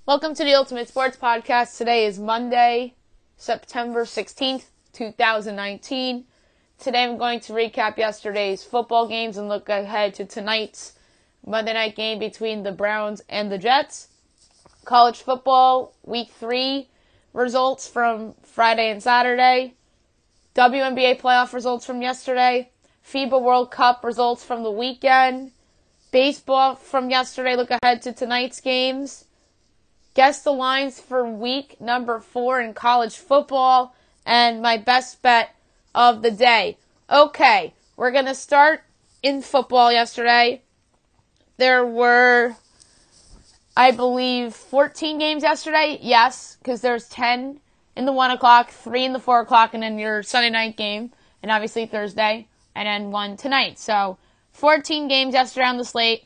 Welcome to the Ultimate Sports Podcast. Today is Monday, September 16th, 2019. Today I'm going to recap yesterday's football games and look ahead to tonight's Monday night game between the Browns and the Jets. College football, Week 3 results from Friday and Saturday. WNBA playoff results from yesterday. FIBA World Cup results from the weekend. Baseball from yesterday. Look ahead to tonight's games. Guess the lines for week number 4 in college football, and my best bet of the day. Okay, we're going to start in football yesterday. There were, I believe, 14 games yesterday. Yes, because there's 10 in the 1 o'clock, 3 in the 4 o'clock, and then your Sunday night game, and obviously Thursday, and then 1 tonight. So, 14 games yesterday on the slate.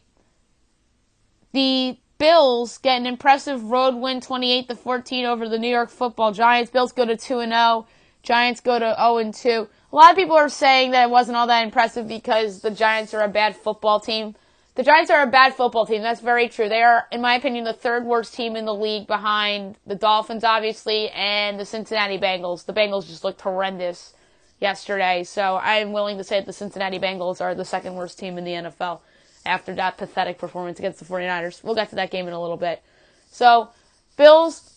The Bills get an impressive road win, 28-14 over the New York Football Giants. Bills go to 2-0. Giants go to 0-2. A lot of people are saying that it wasn't all that impressive because the Giants are a bad football team. The Giants are a bad football team. That's very true. They are, in my opinion, the third worst team in the league behind the Dolphins, obviously, and the Cincinnati Bengals. The Bengals just looked horrendous yesterday, so I'm willing to say that the Cincinnati Bengals are the second worst team in the NFL. After that pathetic performance against the 49ers. We'll get to that game in a little bit. So, Bills,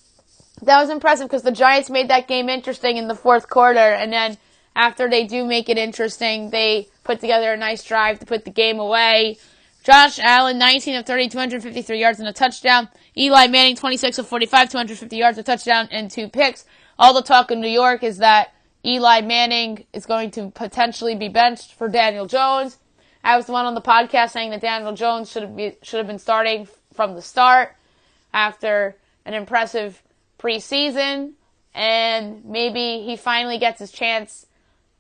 that was impressive because the Giants made that game interesting in the fourth quarter, and then after they do make it interesting, they put together a nice drive to put the game away. Josh Allen, 19 of 30, 253 yards and a touchdown. Eli Manning, 26 of 45, 250 yards, a touchdown, and 2 picks. All the talk in New York is that Eli Manning is going to potentially be benched for Daniel Jones. I was the one on the podcast saying that Daniel Jones should have been starting from the start after an impressive preseason, and maybe he finally gets his chance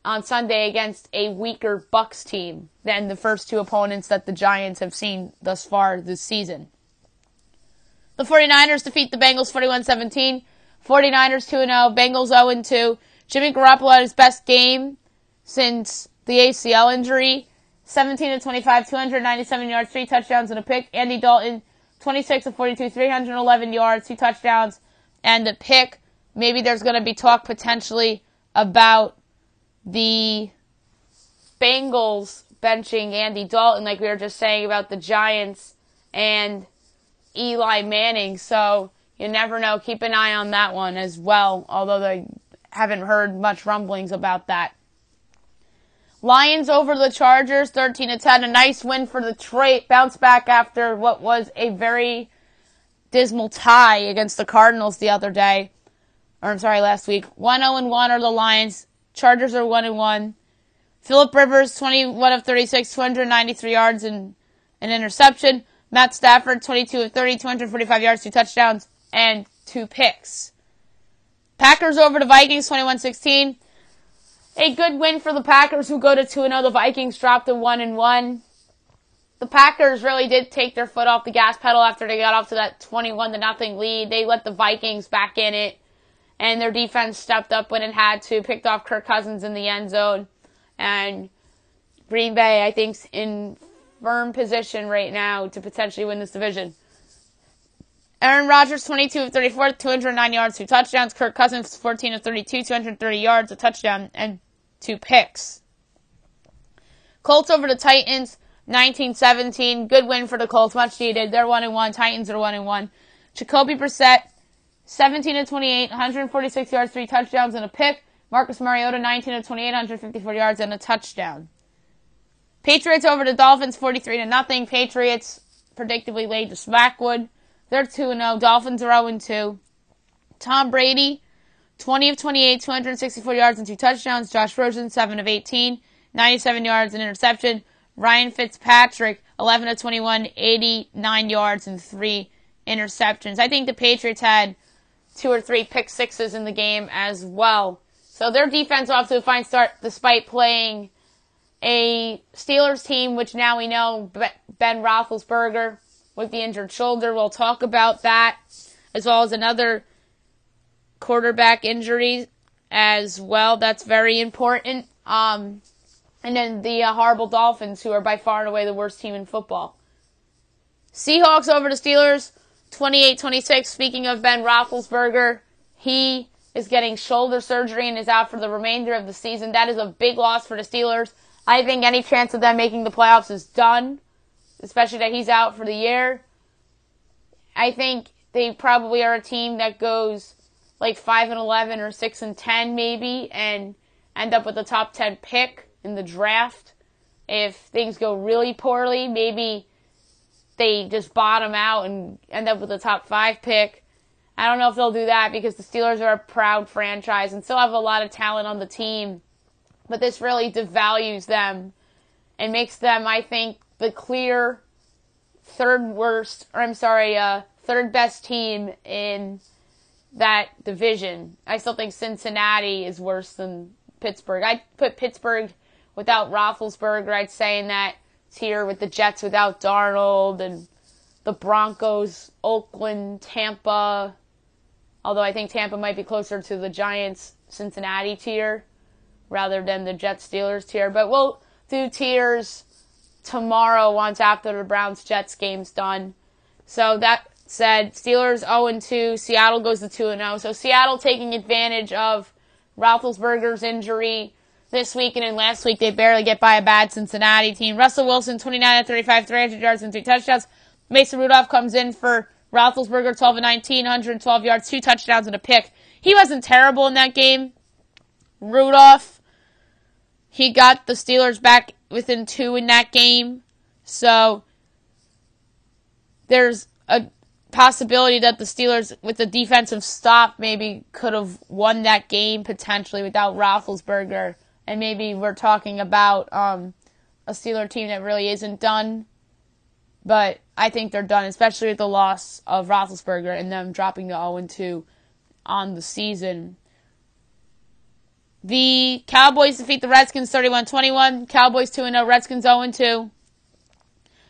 on Sunday against a weaker Bucs team than the first 2 opponents that the Giants have seen thus far this season. The 49ers defeat the Bengals 41-17. 49ers 2-0, Bengals 0-2. Jimmy Garoppolo had his best game since the ACL injury. 17-25, 297 yards, 3 touchdowns and a pick. Andy Dalton, 26 of 42, 311 yards, 2 touchdowns and a pick. Maybe there's going to be talk potentially about the Bengals benching Andy Dalton, like we were just saying about the Giants and Eli Manning. So you never know. Keep an eye on that one as well, although I haven't heard much rumblings about that. Lions over the Chargers, 13-10. A nice win for Detroit. Bounce back after what was a very dismal tie against the Cardinals the other day. Last week. 1-0-1 are the Lions. Chargers are 1-1. Phillip Rivers, 21 of 36, 293 yards and an interception. Matt Stafford, 22 of 30, 245 yards, 2 touchdowns, and 2 picks. Packers over the Vikings, 21-16. A good win for the Packers, who go to 2-0. The Vikings dropped to 1-1. The Packers really did take their foot off the gas pedal after they got off to that 21-0 lead. They let the Vikings back in it, and their defense stepped up when it had to, picked off Kirk Cousins in the end zone. And Green Bay, I think, is in firm position right now to potentially win this division. Aaron Rodgers, 22 of 34, 209 yards, 2 touchdowns. Kirk Cousins, 14 of 32, 230 yards, a touchdown, and 2 picks. Colts over the Titans, 19-17. Good win for the Colts, much needed. They're 1-1. Titans are 1-1. Jacoby Brissett, 17 of 28, 146 yards, 3 touchdowns, and a pick. Marcus Mariota, 19 of 28, 154 yards, and a touchdown. Patriots over the Dolphins, 43-0. Patriots predictably laid the smackwood. They're 2-0. Dolphins are 0-2. Tom Brady, 20 of 28, 264 yards and 2 touchdowns. Josh Rosen, 7 of 18, 97 yards and interception. Ryan Fitzpatrick, 11 of 21, 89 yards and 3 interceptions. I think the Patriots had 2 or 3 pick sixes in the game as well. So their defense off to a fine start despite playing a Steelers team, which now we know Ben Roethlisberger with the injured shoulder. We'll talk about that, as well as another quarterback injury as well. That's very important. And then the horrible Dolphins, who are by far and away the worst team in football. Seahawks over the Steelers, 28-26. Speaking of Ben Roethlisberger, he is getting shoulder surgery and is out for the remainder of the season. That is a big loss for the Steelers. I think any chance of them making the playoffs is done, especially that he's out for the year. I think they probably are a team that goes like 5-11 or 6-10 maybe, and end up with a top 10 pick in the draft. If things go really poorly, maybe they just bottom out and end up with a top 5 pick. I don't know if they'll do that because the Steelers are a proud franchise and still have a lot of talent on the team. But this really devalues them and makes them, I think, the clear third best team in that division. I still think Cincinnati is worse than Pittsburgh. I'd put Pittsburgh without Roethlisberger. I'd say in that tier with the Jets without Darnold and the Broncos, Oakland, Tampa. Although I think Tampa might be closer to the Giants, Cincinnati tier rather than the Jets, Steelers tier. But we'll do tiers tomorrow once after the Browns-Jets game's done. So that said, Steelers 0-2, Seattle goes to 2-0. So Seattle taking advantage of Roethlisberger's injury this week, and then last week they barely get by a bad Cincinnati team. Russell Wilson, 29-35, 300 yards and 3 touchdowns. Mason Rudolph comes in for Roethlisberger, 12-19, 112 yards, 2 touchdowns and a pick. He wasn't terrible in that game. Rudolph, he got the Steelers back within 2 in that game. So there's a possibility that the Steelers, with the defensive stop, maybe could have won that game potentially without Roethlisberger. And maybe we're talking about a Steeler team that really isn't done. But I think they're done, especially with the loss of Roethlisberger and them dropping to 0-2 on the season. The Cowboys defeat the Redskins 31-21. Cowboys 2-0, Redskins 0-2.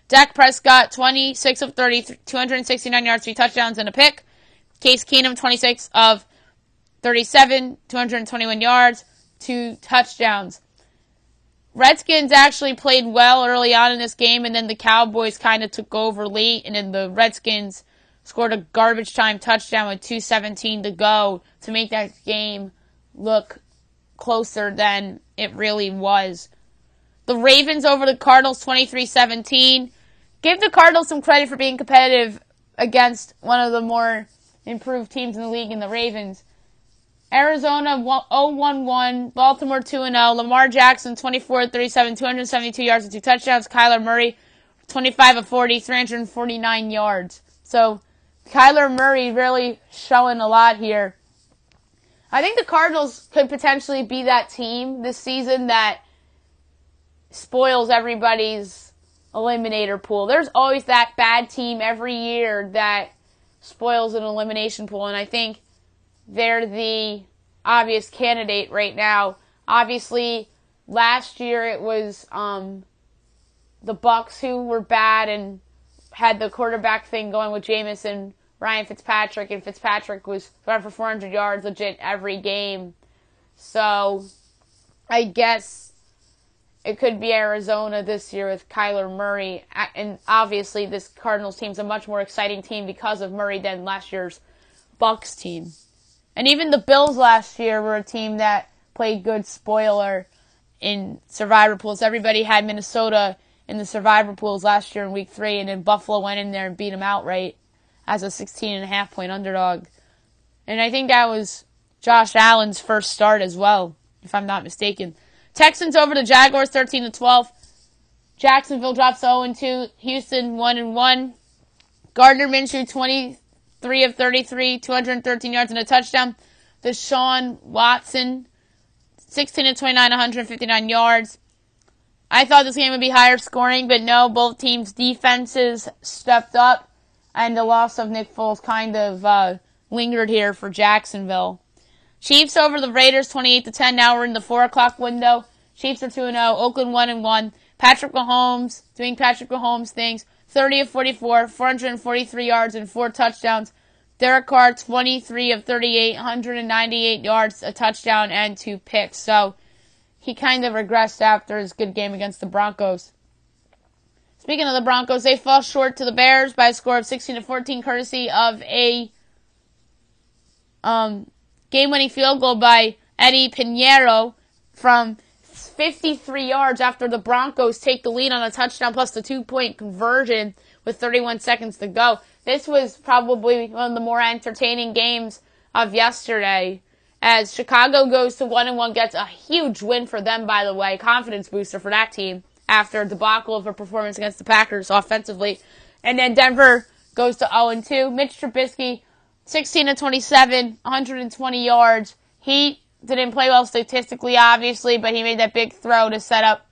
Dak Prescott, 26 of 30, 269 yards, 3 touchdowns, and a pick. Case Keenum, 26 of 37, 221 yards, 2 touchdowns. Redskins actually played well early on in this game, and then the Cowboys kind of took over late, and then the Redskins scored a garbage time touchdown with 2:17 to go to make that game look closer than it really was. The Ravens over the Cardinals 23-17. Give the Cardinals some credit for being competitive against one of the more improved teams in the league in the Ravens. Arizona 0-1, Baltimore 2-0, Lamar Jackson 24-37, 272 yards and 2 touchdowns. Kyler Murray 25 of 40, 349 yards. So Kyler Murray really showing a lot here. I think the Cardinals could potentially be that team this season that spoils everybody's eliminator pool. There's always that bad team every year that spoils an elimination pool, and I think they're the obvious candidate right now. Obviously, last year it was the Bucs who were bad and had the quarterback thing going with Jameis and Ryan Fitzpatrick, and Fitzpatrick was going for 400 yards legit every game. So I guess it could be Arizona this year with Kyler Murray. And obviously this Cardinals team's a much more exciting team because of Murray than last year's Bucs team. And even the Bills last year were a team that played good spoiler in survivor pools. Everybody had Minnesota in the survivor pools last year in week 3, and then Buffalo went in there and beat them outright as a 16.5-point underdog. And I think that was Josh Allen's first start as well, if I'm not mistaken. Texans over the Jaguars 13-12. Jacksonville drops 0-2. Houston 1-1. Gardner Minshew 23 of 33, 213 yards and a touchdown. Deshaun Watson 16-29, 159 yards. I thought this game would be higher scoring, but no, both teams' defenses stepped up, and the loss of Nick Foles kind of lingered here for Jacksonville. Chiefs over the Raiders 28-10. Now we're in the 4 o'clock window. Chiefs are 2-0. Oakland 1-1. Patrick Mahomes doing Patrick Mahomes things. 30 of 44, 443 yards and 4 touchdowns. Derek Carr 23 of 38, 198 yards, a touchdown and 2 picks. So he kind of regressed after his good game against the Broncos. Speaking of the Broncos, they fall short to the Bears by a score of 16-14, courtesy of a game-winning field goal by Eddie Pinheiro from 53 yards after the Broncos take the lead on a touchdown plus the 2-point conversion with 31 seconds to go. This was probably one of the more entertaining games of yesterday, as Chicago goes to 1-1, gets a huge win for them, by the way, confidence booster for that team after a debacle of a performance against the Packers offensively. And then Denver goes to 0-2. Mitch Trubisky, 16-27, 120 yards. He didn't play well statistically, obviously, but he made that big throw to set up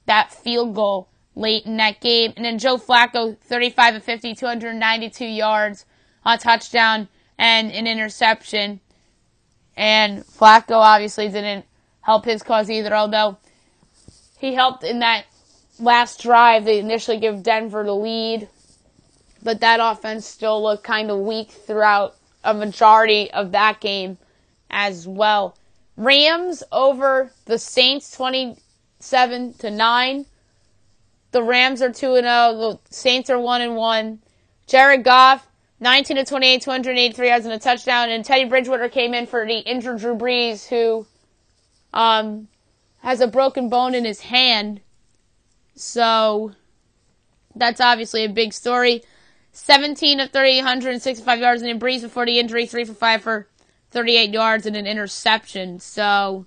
that field goal late in that game. And then Joe Flacco, 35-50, 292 yards, a touchdown and an interception. And Flacco obviously didn't help his cause either, although he helped in that last drive. They initially give Denver the lead, but that offense still looked kind of weak throughout a majority of that game as well. Rams over the Saints 27-9. The Rams are 2-0. The Saints are 1-1. Jared Goff, 19-28, 283 yards and a touchdown. And Teddy Bridgewater came in for the injured Drew Brees, who has a broken bone in his hand. So that's obviously a big story. 17 of 30, 165 yards, and then Brees before the injury, 3 for 5 for 38 yards and an interception. So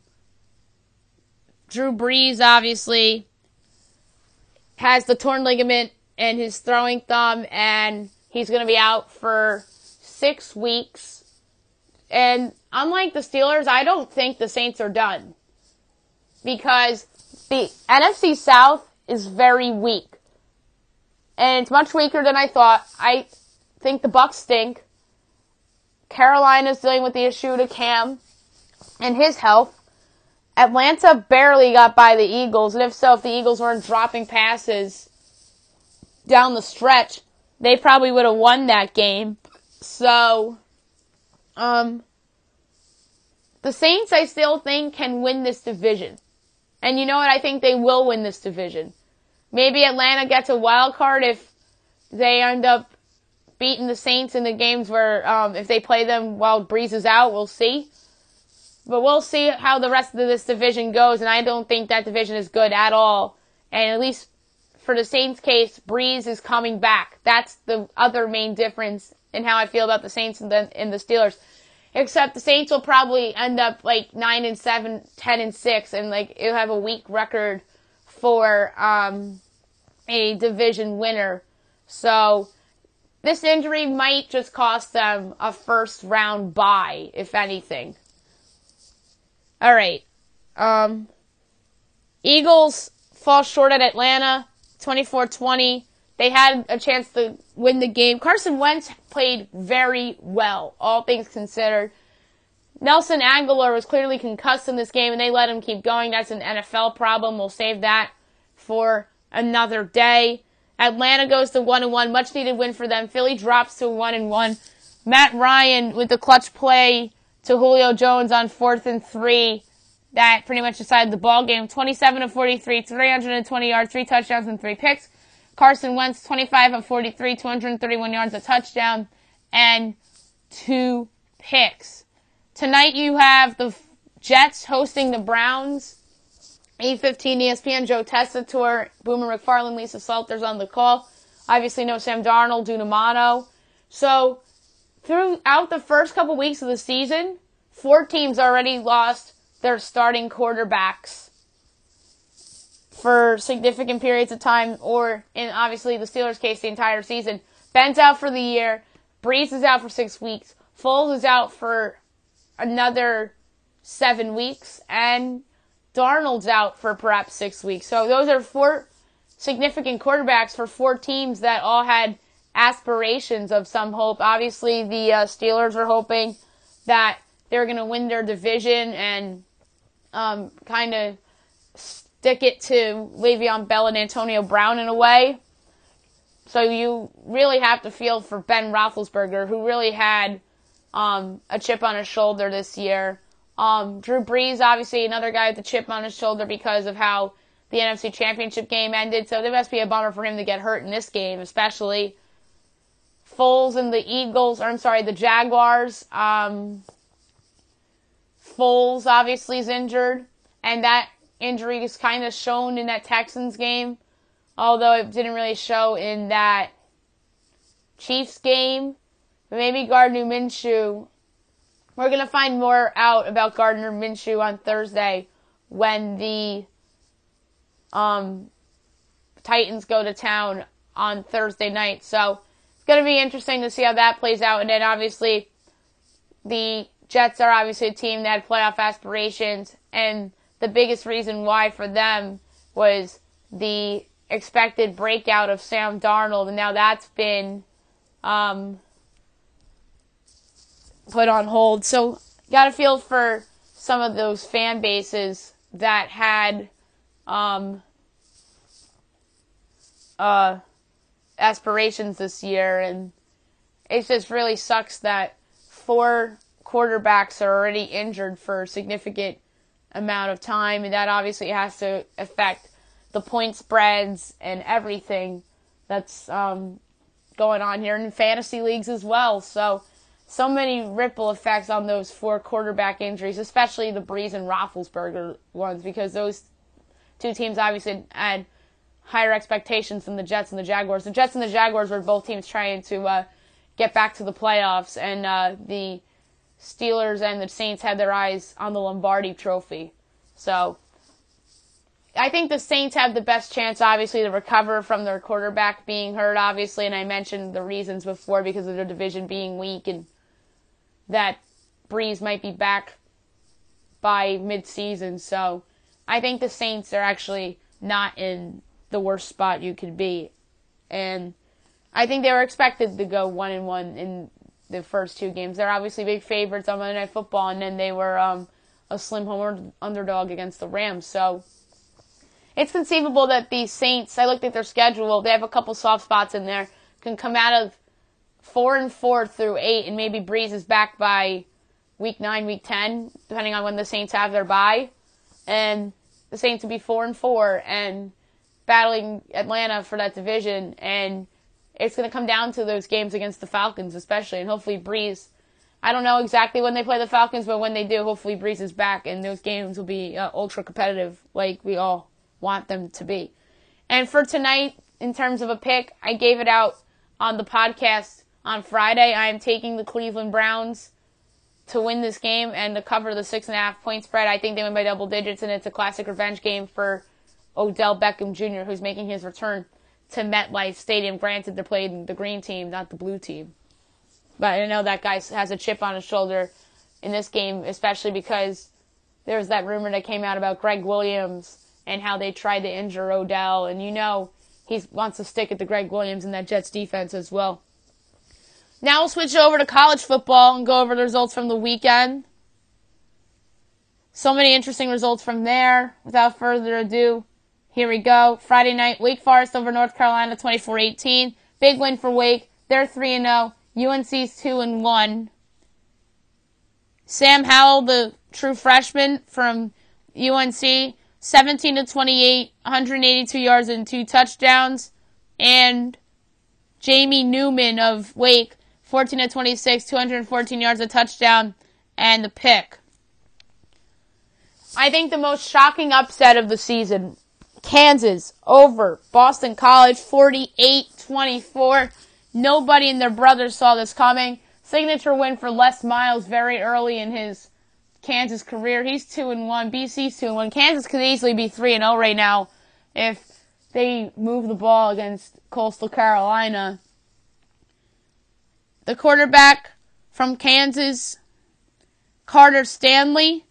Drew Brees obviously has the torn ligament in his throwing thumb, and he's going to be out for 6 weeks. And unlike the Steelers, I don't think the Saints are done, because the NFC South is very weak. And it's much weaker than I thought. I think the Bucs stink. Carolina's dealing with the issue to Cam and his health. Atlanta barely got by the Eagles, and if so, if the Eagles weren't dropping passes down the stretch, they probably would have won that game. So, the Saints, I still think, can win this division. And you know what? I think they will win this division. Maybe Atlanta gets a wild card if they end up beating the Saints in the games where, if they play them while Brees is out, we'll see. But we'll see how the rest of this division goes, and I don't think that division is good at all. And at least for the Saints' case, Brees is coming back. That's the other main difference in how I feel about the Saints and the Steelers. Except the Saints will probably end up like 9-7, 10-6, and like it'll have a weak record for a division winner. So this injury might just cost them a first round bye, if anything. All right. Eagles fall short at Atlanta, 24-20. They had a chance to win the game. Carson Wentz played very well, all things considered. Nelson Aguilar was clearly concussed in this game, and they let him keep going. That's an NFL problem. We'll save that for another day. Atlanta goes to 1-1. Much needed win for them. Philly drops to 1-1. Matt Ryan with the clutch play to Julio Jones on 4th and 3. That pretty much decided the ball game. 27 of 43, 320 yards, 3 touchdowns, and 3 picks. Carson Wentz, 25 of 43, 231 yards, a touchdown, and 2 picks. Tonight you have the Jets hosting the Browns. 8:15 ESPN, Joe Tessitore, Boomer McFarland, Lisa Salters on the call. Obviously no Sam Darnold due to mono. So throughout the first couple weeks of the season, 4 teams already lost their starting quarterbacks for significant periods of time, or in obviously the Steelers' case, the entire season. Ben's out for the year. Brees is out for 6 weeks. Foles is out for another 7 weeks. And Darnold's out for perhaps 6 weeks. So those are 4 significant quarterbacks for 4 teams that all had aspirations of some hope. Obviously, the Steelers were hoping that they were going to win their division and kind of stick it to Le'Veon Bell and Antonio Brown in a way. So you really have to feel for Ben Roethlisberger, who really had a chip on his shoulder this year. Drew Brees, obviously another guy with a chip on his shoulder because of how the NFC Championship game ended, so it must be a bummer for him to get hurt in this game, especially. Foles and the Jaguars. Foles obviously is injured, and that injury is kind of shown in that Texans game, although it didn't really show in that Chiefs game. But maybe Gardner Minshew. We're going to find more out about Gardner Minshew on Thursday when the Titans go to town on Thursday night. So it's going to be interesting to see how that plays out. And then obviously the Jets are obviously a team that had playoff aspirations, and the biggest reason why for them was the expected breakout of Sam Darnold, and now that's been put on hold. So got a feel for some of those fan bases that had aspirations this year, and it just really sucks that 4 quarterbacks are already injured for a significant amount of time, and that obviously has to affect the point spreads and everything that's going on here in fantasy leagues as well. So many ripple effects on those 4 quarterback injuries, especially the Breeze and Roethlisberger ones, because those 2 teams obviously had higher expectations than the Jets and the Jaguars. The Jets and the Jaguars were both teams trying to get back to the playoffs, and the Steelers and the Saints had their eyes on the Lombardi Trophy. So I think the Saints have the best chance, obviously, to recover from their quarterback being hurt, obviously, and I mentioned the reasons before because of their division being weak and that Breeze might be back by mid-season. So I think the Saints are actually not in the worst spot you could be. And I think they were expected to go 1-1 in the first 2 games. They're obviously big favorites on Monday Night Football, and then they were a slim home underdog against the Rams. So it's conceivable that the Saints, I looked at their schedule, they have a couple soft spots in there, can come out of 4-4 through 8, and maybe Breeze is back by week 9, week 10, depending on when the Saints have their bye. And the Saints would be 4-4 and battling Atlanta for that division, and it's going to come down to those games against the Falcons especially, and hopefully Breeze, I don't know exactly when they play the Falcons, but when they do, hopefully Breeze is back, and those games will be ultra competitive like we all want them to be. And for tonight, in terms of a pick, I gave it out on the podcast on Friday. I am taking the Cleveland Browns to win this game and to cover the 6.5 point spread. I think they win by double digits, and it's a classic revenge game for Odell Beckham Jr., who's making his return to MetLife Stadium. Granted, they're playing the green team, not the blue team. But I know that guy has a chip on his shoulder in this game, especially because there was that rumor that came out about Greg Williams and how they tried to injure Odell. And you know he wants to stick at the Greg Williams in that Jets defense as well. Now we'll switch over to college football and go over the results from the weekend. So many interesting results from there. Without further ado, here we go. Friday night, Wake Forest over North Carolina, 24-18. Big win for Wake. They're 3-0. UNC's 2-1. Sam Howell, the true freshman from UNC, 17-28, 182 yards and 2 touchdowns. And Jamie Newman of Wake, 14-26, 214 yards, a touchdown, and the pick. I think the most shocking upset of the season, Kansas over Boston College, 48-24. Nobody and their brothers saw this coming. Signature win for Les Miles very early in his Kansas career. He's 2-1. BC's 2-1. Kansas could easily be 3-0 right now if they move the ball against Coastal Carolina. The quarterback from Kansas, Carter Stanley,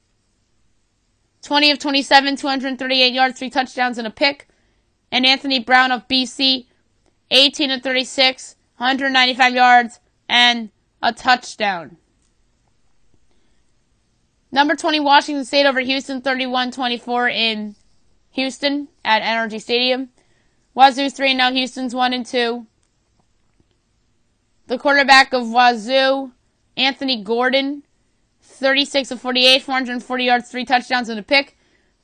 20 of 27, 238 yards, 3 touchdowns, and a pick. And Anthony Brown of BC, 18 of 36, 195 yards, and a touchdown. Number 20, Washington State over Houston, 31-24 in Houston at NRG Stadium. Wazoo's 3-0, Houston's 1-2. The quarterback of Wazoo, Anthony Gordon, 36 of 48, 440 yards, 3 touchdowns, and a pick.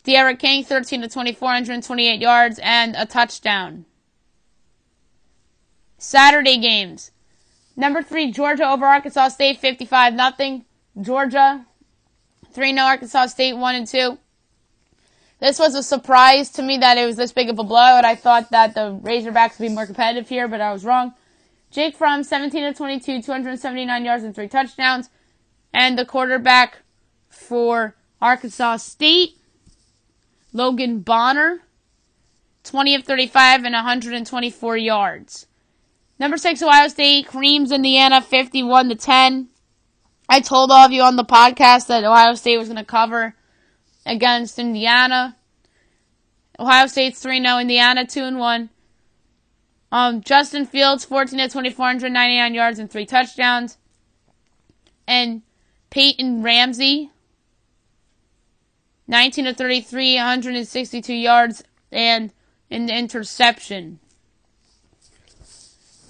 De'Ara King, 13 of 24, 128 yards, and a touchdown. Saturday games. Number 3, Georgia over Arkansas State, 55-0. Georgia, 3-0, Arkansas State, 1-2. This was a surprise to me that it was this big of a blowout. I thought that the Razorbacks would be more competitive here, but I was wrong. Jake Fromm, 17 of 22, 279 yards and 3 touchdowns. And the quarterback for Arkansas State, Logan Bonner, 20 of 35 and 124 yards. Number 6, Ohio State creams Indiana 51-10. I told all of you on the podcast that Ohio State was going to cover against Indiana. Ohio State's 3-0, Indiana 2-1. Justin Fields, 14 of 24, 199 yards and 3 touchdowns. And Peyton Ramsey, 19 of 33, 162 yards and an interception.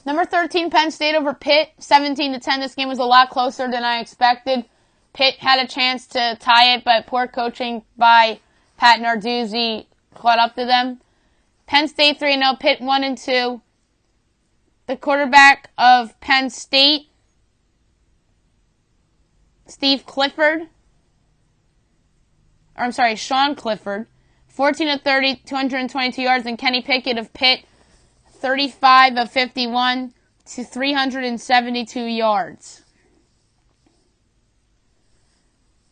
Number 13, Penn State over Pitt, 17-10. This game was a lot closer than I expected. Pitt had a chance to tie it, but poor coaching by Pat Narduzzi caught up to them. Penn State 3-0, Pitt 1-2. The quarterback of Penn State, Sean Clifford, 14 of 30, 222 yards, and Kenny Pickett of Pitt, 35 of 51 to 372 yards.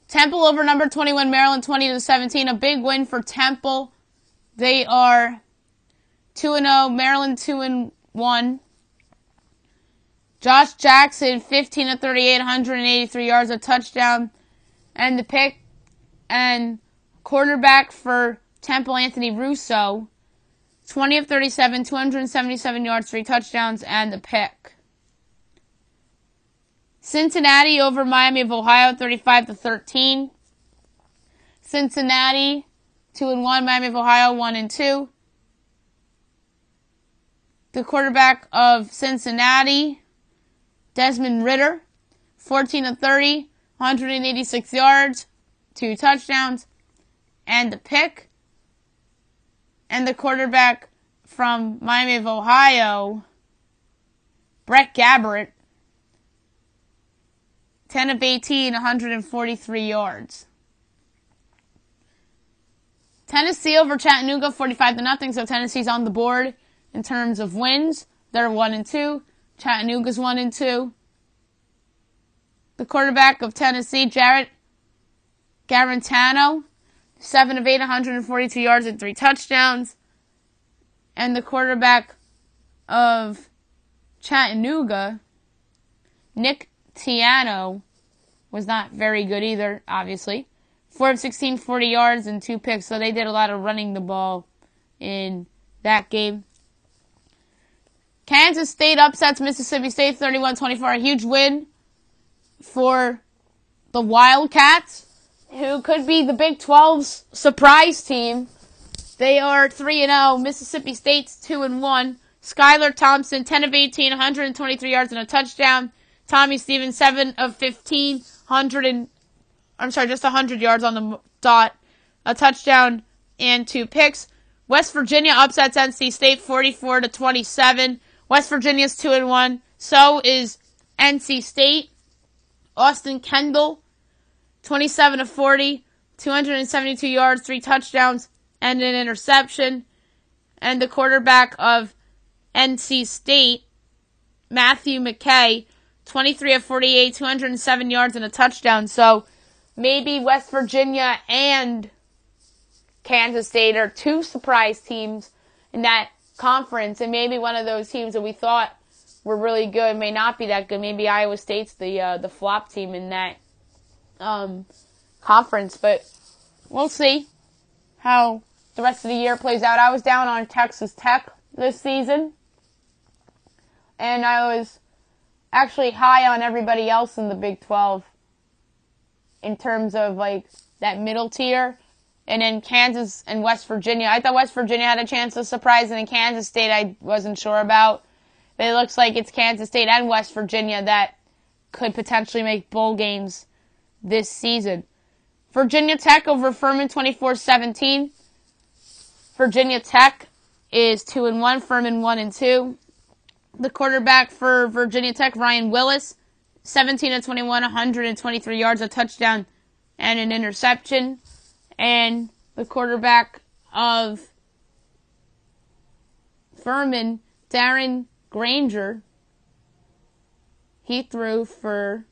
Temple over number 21, Maryland, 20-17. A big win for Temple. They are 2-0, Maryland 2-1. Josh Jackson, 15 of 38, 183 yards, a touchdown, and the pick. And quarterback for Temple, Anthony Russo, 20 of 37, 277 yards, 3 touchdowns, and the pick. Cincinnati over Miami of Ohio, 35-13. Cincinnati, 2-1. Miami of Ohio, 1-2. The quarterback of Cincinnati, Desmond Ridder, 14 of 30, 186 yards, 2 touchdowns, and the pick. And the quarterback from Miami of Ohio, Brett Gabbert, 10 of 18, 143 yards. Tennessee over Chattanooga, 45-0. So Tennessee's on the board in terms of wins. They're 1-2. Chattanooga's 1-2. The quarterback of Tennessee, Jarrett Garantano, 7 of 8, 142 yards and 3 touchdowns. And the quarterback of Chattanooga, Nick Tiano, was not very good either, obviously. 4 of 16, 40 yards and 2 picks. So they did a lot of running the ball in that game. Kansas State upsets Mississippi State 31-24. A huge win for the Wildcats, who could be the Big 12's surprise team. They are 3-0. Mississippi State's 2-1. Skylar Thompson, 10 of 18, 123 yards and a touchdown. Tommy Stevens, 7 of 15, just 100 yards on the dot. A touchdown and 2 picks. West Virginia upsets NC State 44-27. West Virginia's 2-1. So is NC State. Austin Kendall, 27 of 40, 272 yards, 3 touchdowns, and an interception. And the quarterback of NC State, Matthew McKay, 23 of 48, 207 yards, and a touchdown. So maybe West Virginia and Kansas State are 2 surprise teams in that conference, and maybe one of those teams that we thought were really good may not be that good. Maybe Iowa State's the flop team in that conference, but we'll see how the rest of the year plays out. I was down on Texas Tech this season, and I was actually high on everybody else in the Big 12 in terms of like that middle tier. And then Kansas and West Virginia. I thought West Virginia had a chance to surprise, and then Kansas State I wasn't sure about. But it looks like it's Kansas State and West Virginia that could potentially make bowl games this season. Virginia Tech over Furman 24-17. Virginia Tech is 2-1, Furman 1-2. The quarterback for Virginia Tech, Ryan Willis, 17-21, 123 yards, a touchdown, and an interception. And the quarterback of Furman, Darren Granger, he threw for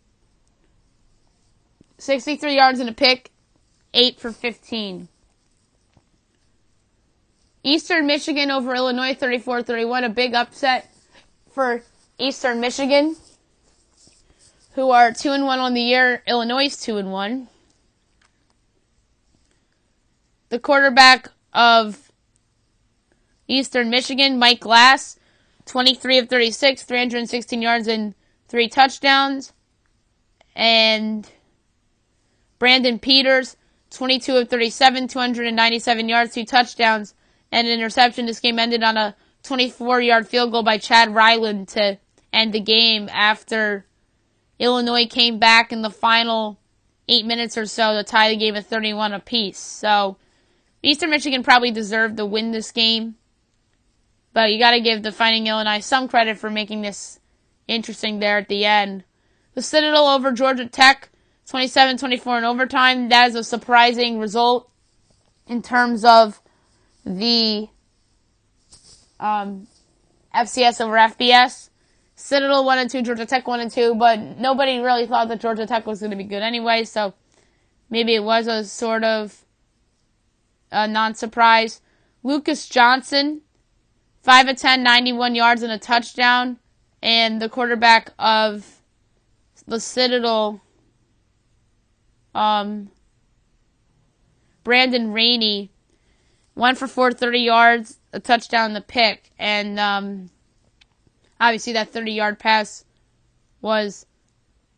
63 yards and a pick, 8 for 15. Eastern Michigan over Illinois, 34-31, a big upset for Eastern Michigan, who are 2-1 on the year. Illinois is 2-1. The quarterback of Eastern Michigan, Mike Glass, 23 of 36, 316 yards and 3 touchdowns. And Brandon Peters, 22 of 37, 297 yards, 2 touchdowns, and an interception. This game ended on a 24-yard field goal by Chad Ryland to end the game after Illinois came back in the final 8 minutes or so to tie the game at 31 apiece. So Eastern Michigan probably deserved to win this game, but you got to give the Fighting Illini some credit for making this interesting there at the end. The Citadel over Georgia Tech, 27-24 in overtime. That is a surprising result in terms of the FCS over FBS. Citadel 1-2, Georgia Tech 1-2, but nobody really thought that Georgia Tech was going to be good anyway, so maybe it was a sort of a non-surprise. Lucas Johnson, 5 of 10, 91 yards and a touchdown, and the quarterback of the Citadel, Brandon Rainey, 1 for 430 yards, a touchdown, the pick, and obviously that 30-yard pass was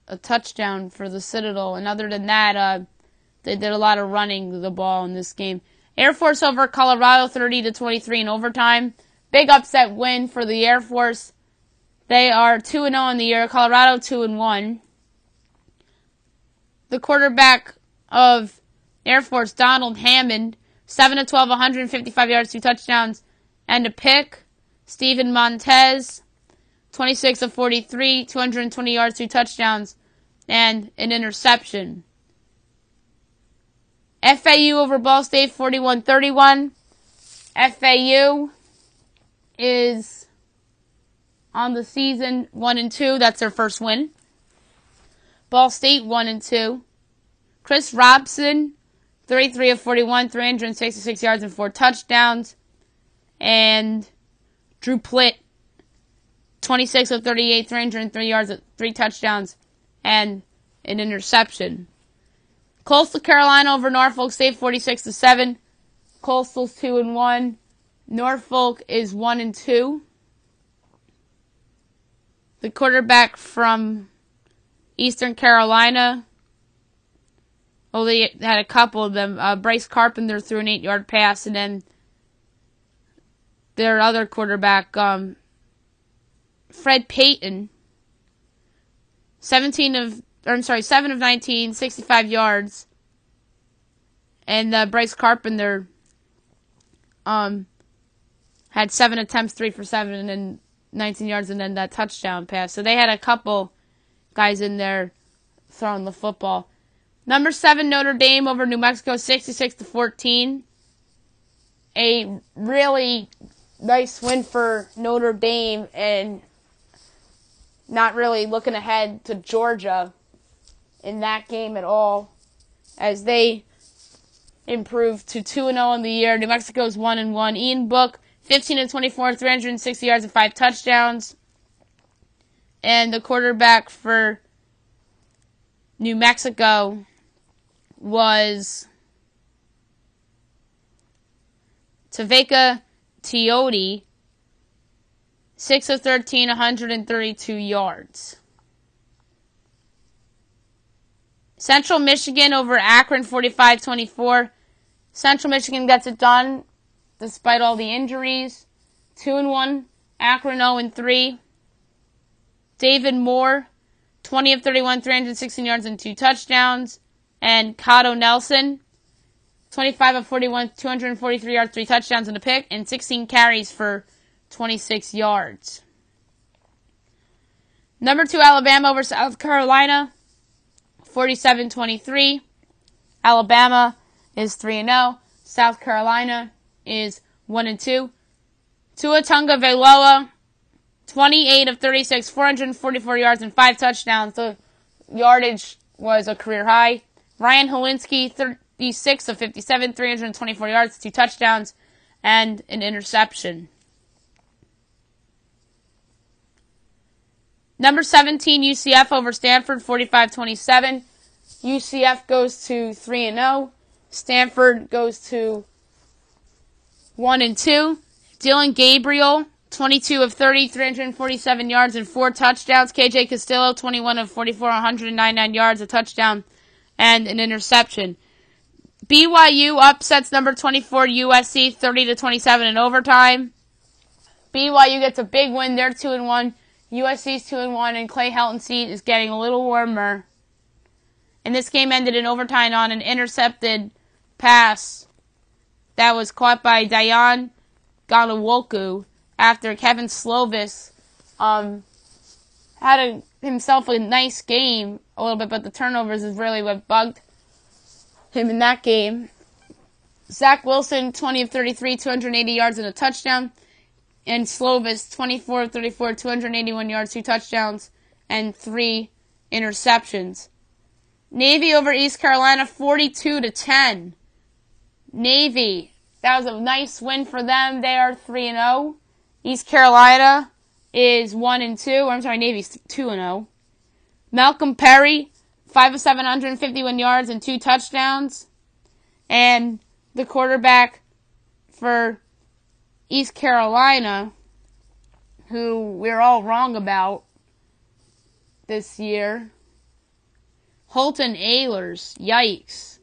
a touchdown for the Citadel, and other than that, they did a lot of running the ball in this game. Air Force over Colorado, 30-23 in overtime. Big upset win for the Air Force. They are 2-0 in the year. Colorado 2-1. The quarterback of Air Force, Donald Hammond, 7-12, 155 yards, 2 touchdowns, and a pick. Steven Montez, 26 of 43, 220 yards, 2 touchdowns, and an interception. FAU over Ball State, 41-31. FAU is on the season 1-2. That's their first win. Ball State 1-2. Chris Robson, 33 of 41, 366 yards and 4 touchdowns. And Drew Plitt, 26 of 38, 303 yards, 3 touchdowns, and an interception. Coastal Carolina over Norfolk State, 46-7. Coastal's 2-1. Norfolk is 1-2. The quarterback from Eastern Carolina, they had a couple of them. Bryce Carpenter threw an 8-yard pass, and then their other quarterback, Fred Payton, 7 of 19, 65 yards. And Bryce Carpenter had 7 attempts, 3 for 7, and then 19 yards, and then that touchdown pass. So they had a couple guys in there throwing the football. Number 7, Notre Dame over New Mexico, 66-14. A really nice win for Notre Dame, and not really looking ahead to Georgia in that game at all, as they improved to 2-0 in the year. New Mexico's 1-1. Ian Book, 15-24, 360 yards and 5 touchdowns. And the quarterback for New Mexico was Taveka Teote, 6 of 13, 132 yards. Central Michigan over Akron, 45-24. Central Michigan gets it done despite all the injuries. 2-1. Akron 0-3. David Moore, 20 of 31, 316 yards and 2 touchdowns. And Cotto Nelson, 25 of 41, 243 yards, 3 touchdowns and a pick, and 16 carries for 26 yards. Number 2, Alabama over South Carolina, 47-23. Alabama is 3-0. South Carolina is 1-2. Tua Tagovailoa, 28 of 36, 444 yards and 5 touchdowns. The yardage was a career high. Ryan Helinski, 36 of 57, 324 yards, 2 touchdowns, and an interception. Number 17, UCF over Stanford, 45-27. UCF goes to 3-0. Stanford goes to 1-2. Dylan Gabriel, 22 of 30, 347 yards and 4 touchdowns. KJ Castillo, 21 of 44, 199 yards, a touchdown, and an interception. BYU upsets number 24 USC, 30-27 in overtime. BYU gets a big win. They're 2-1. USC's 2-1, and Clay Helton's seat is getting a little warmer. And this game ended in overtime on an intercepted pass that was caught by Dayan Ganawoku after Kevin Slovis had himself a nice game a little bit, but the turnovers is really what bugged him in that game. Zach Wilson, 20 of 33, 280 yards and a touchdown. And Slovis, 24 of 34, 281 yards, 2 touchdowns, and 3 interceptions. Navy over East Carolina, 42-10. Navy, that was a nice win for them. They are 3-0. East Carolina is 1-2. I'm sorry, Navy's 2-0. Malcolm Perry, 5 of 7, 151 yards and 2 touchdowns. And the quarterback for East Carolina, who we're all wrong about this year, Holton Ahlers, yikes.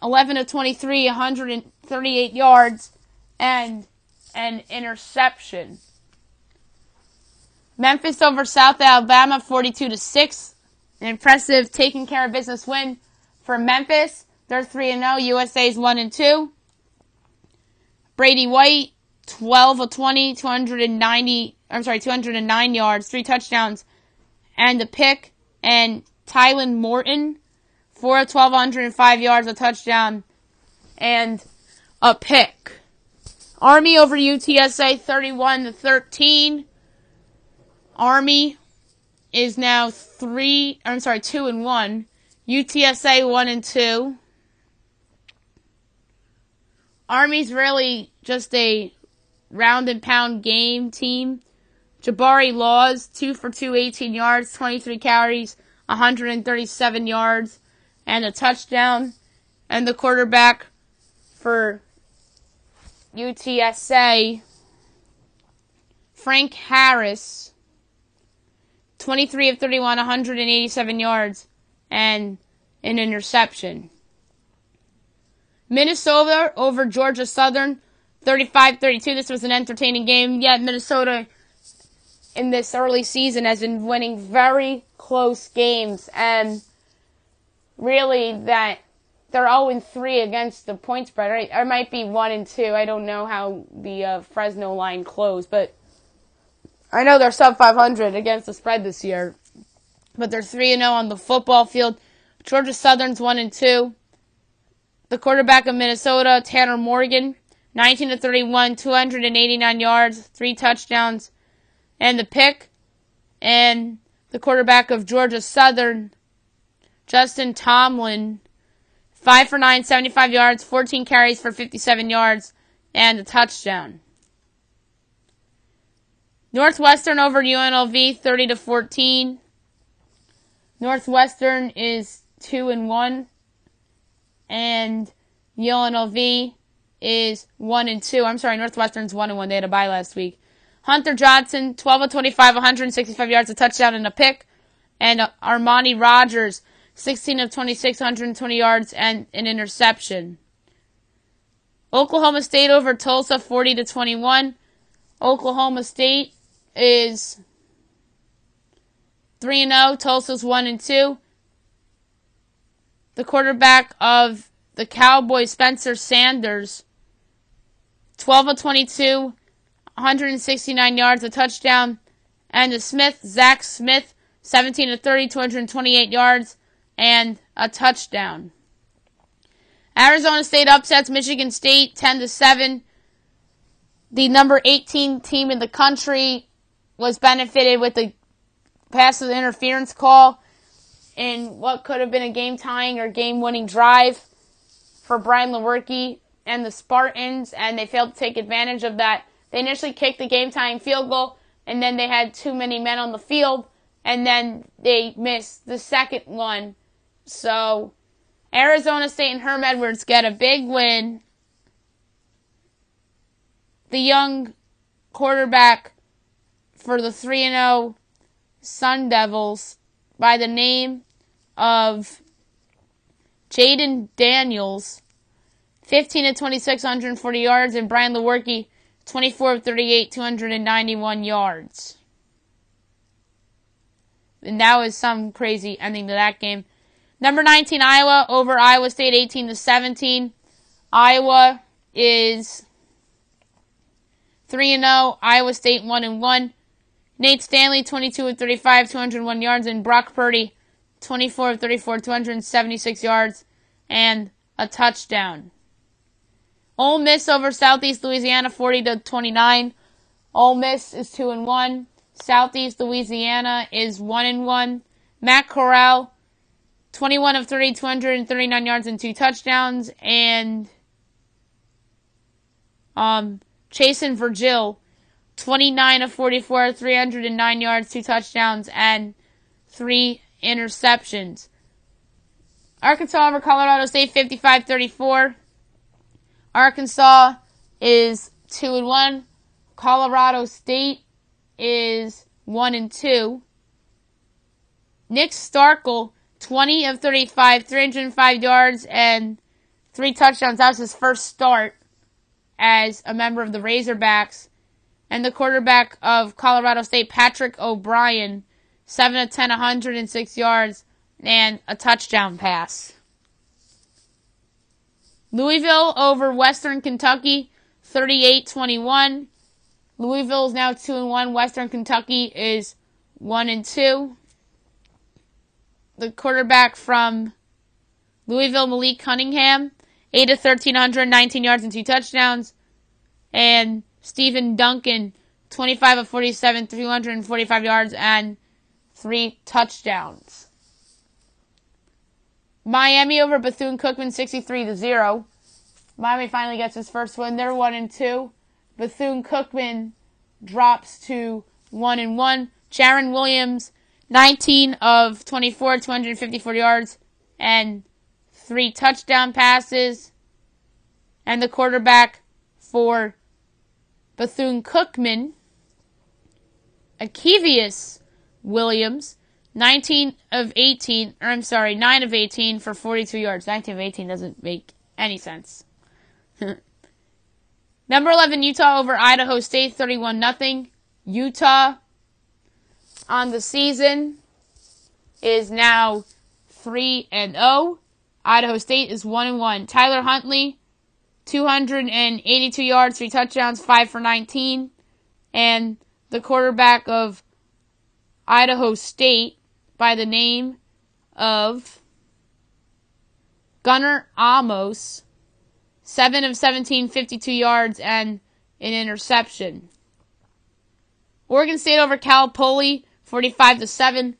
11 of 23, 138 yards, and an interception. Memphis over South Alabama, 42-6. An impressive taking care of business win for Memphis. They're 3-0. USA's 1-2. Brady White, 12 of 20, 209 yards, 3 touchdowns, and a pick. And Tylen Morton, 4 of 12, 105 yards, a touchdown, and a pick. Army over UTSA, 31-13. Army is now 2-1. UTSA 1-2. Army's really just a round and pound game team. Jabari Laws, 2 for 2, 18 yards, 23 carries, 137 yards, and a touchdown. And the quarterback for UTSA, Frank Harris, 23 of 31, 187 yards, and an interception. Minnesota over Georgia Southern, 35-32. This was an entertaining game. Yet Minnesota in this early season has been winning very close games, and really that they're 0-3 against the point spread. Right? Or it might be 1-2. I don't know how the Fresno line closed, but I know they're sub 500 against the spread this year. But they're 3-0 on the football field. Georgia Southern's 1-2. The quarterback of Minnesota, Tanner Morgan, 19 of 31, 289 yards, 3 touchdowns, and the pick. And the quarterback of Georgia Southern, Justin Tomlin, 5 for 9, 75 yards, 14 carries for 57 yards, and a touchdown. Northwestern over UNLV, 30-14. Northwestern is 2-1. And UNLV is 1-2. I'm sorry, Northwestern's 1-1. They had a bye last week. Hunter Johnson, 12 of 25, 165 yards, a touchdown and a pick. And Armani Rogers, 16 of 26, 120 yards and an interception. Oklahoma State over Tulsa, 40-21. Oklahoma State is 3-0. Tulsa's 1-2. the quarterback of the Cowboys, Spencer Sanders, 12 of 22, 169 yards, a touchdown. And the Zach Smith, 17 of 30, 228 yards, and a touchdown. Arizona State upsets Michigan State 10-7. The number 18 team in the country was benefited with the passive interference call in what could have been a game-tying or game-winning drive for Brian Lewerke and the Spartans, and they failed to take advantage of that. They initially kicked the game-tying field goal, and then they had too many men on the field, and then they missed the second one. So Arizona State and Herm Edwards get a big win. The young quarterback for the 3-0 Sun Devils by the name of Jaden Daniels, 15 of 26, 140 yards, and Brian Lewerke, 24 of 38, 291 yards. And that was some crazy ending to that game. Number 19, Iowa over Iowa State, 18-17. Iowa is 3-0. Iowa State 1-1. Nate Stanley, 22 of 35, 201 yards, and Brock Purdy, 24 of 34, 276 yards, and a touchdown. Ole Miss over Southeast Louisiana, 40-29. Ole Miss is 2-1. Southeast Louisiana is 1-1. Matt Corral, 21 of 30, 239 yards and 2 touchdowns. And Chasen Virgil, 29 of 44, 309 yards, 2 touchdowns, and 3 interceptions. Arkansas over Colorado State, 55-34. Arkansas is 2-1. Colorado State is 1-2. Nick Starkel, 20 of 35, 305 yards, and 3 touchdowns. That was his first start as a member of the Razorbacks. And the quarterback of Colorado State, Patrick O'Brien, 7 of 10, 106 yards, and a touchdown pass. Louisville over Western Kentucky, 38-21. Louisville is now 2-1. Western Kentucky is 1-2. The quarterback from Louisville, Malik Cunningham, 8 of 13, 119 yards and 2 touchdowns. And Stephen Duncan, 25 of 47, 345 yards and 3 touchdowns. Miami over Bethune-Cookman, 63-0. Miami finally gets his first win. They're 1-2. Bethune-Cookman drops to 1-1. Jaron Williams, 19 of 24, 254 yards, and 3 touchdown passes. And the quarterback for Bethune-Cookman, Akevius Williams, 9 of 18 for 42 yards. 19 of 18 doesn't make any sense. Number 11, Utah over Idaho State, 31-0. Utah on the season is now 3-0. Idaho State is 1-1. Tyler Huntley, 282 yards, 3 touchdowns, 5 for 19. And the quarterback of Idaho State by the name of Gunnar Amos, 7 of 17, 52 yards, and an interception. Oregon State over Cal Poly, 45-7.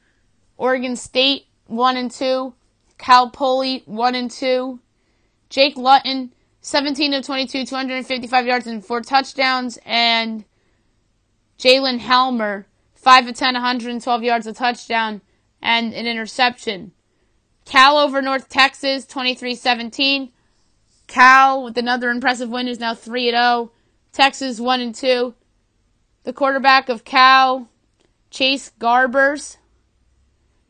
Oregon State 1-2. Cal Poly 1-2. Jake Lutton, 17 of 22, 255 yards and 4 touchdowns. And Jalen Helmer, 5 of 10, 112 yards, a touchdown, and an interception. Cal over North Texas, 23-17. Cal, with another impressive win, is now 3-0. Texas 1-2. The quarterback of Cal, Chase Garbers,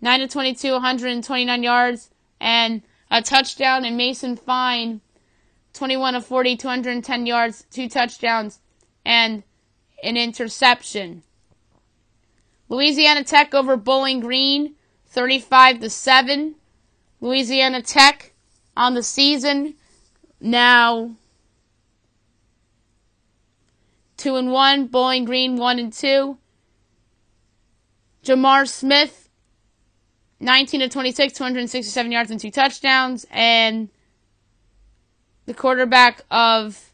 9 of 22, 129 yards, and a touchdown. And Mason Fine, 21 of 40, 210 yards, 2 touchdowns, and an interception. Louisiana Tech over Bowling Green, 35-7. Louisiana Tech on the season now 2-1. Bowling Green 1-2. Jamar Smith, 19 of 26, 267 yards and 2 touchdowns. And the quarterback of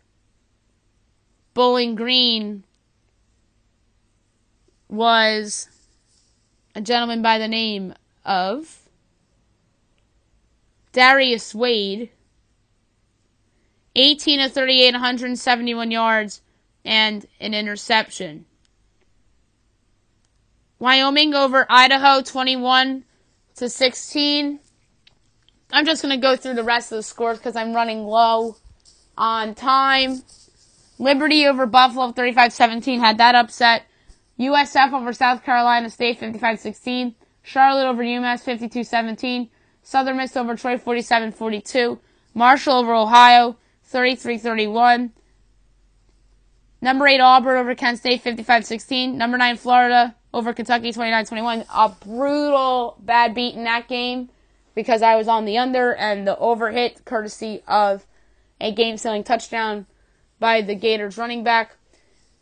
Bowling Green was a gentleman by the name of Darius Wade, 18 of 38, 171 yards, and an interception. Wyoming over Idaho, 21-16. I'm just going to go through the rest of the scores because I'm running low on time. Liberty over Buffalo, 35-17, had that upset. USF over South Carolina State, 55-16. Charlotte over UMass, 52-17. Southern Miss over Troy, 47-42. Marshall over Ohio, 33-31. Number 8 Auburn over Kent State, 55-16. Number 9 Florida over Kentucky, 29-21. A brutal bad beat in that game because I was on the under and the over hit courtesy of a game-sealing touchdown by the Gators running back.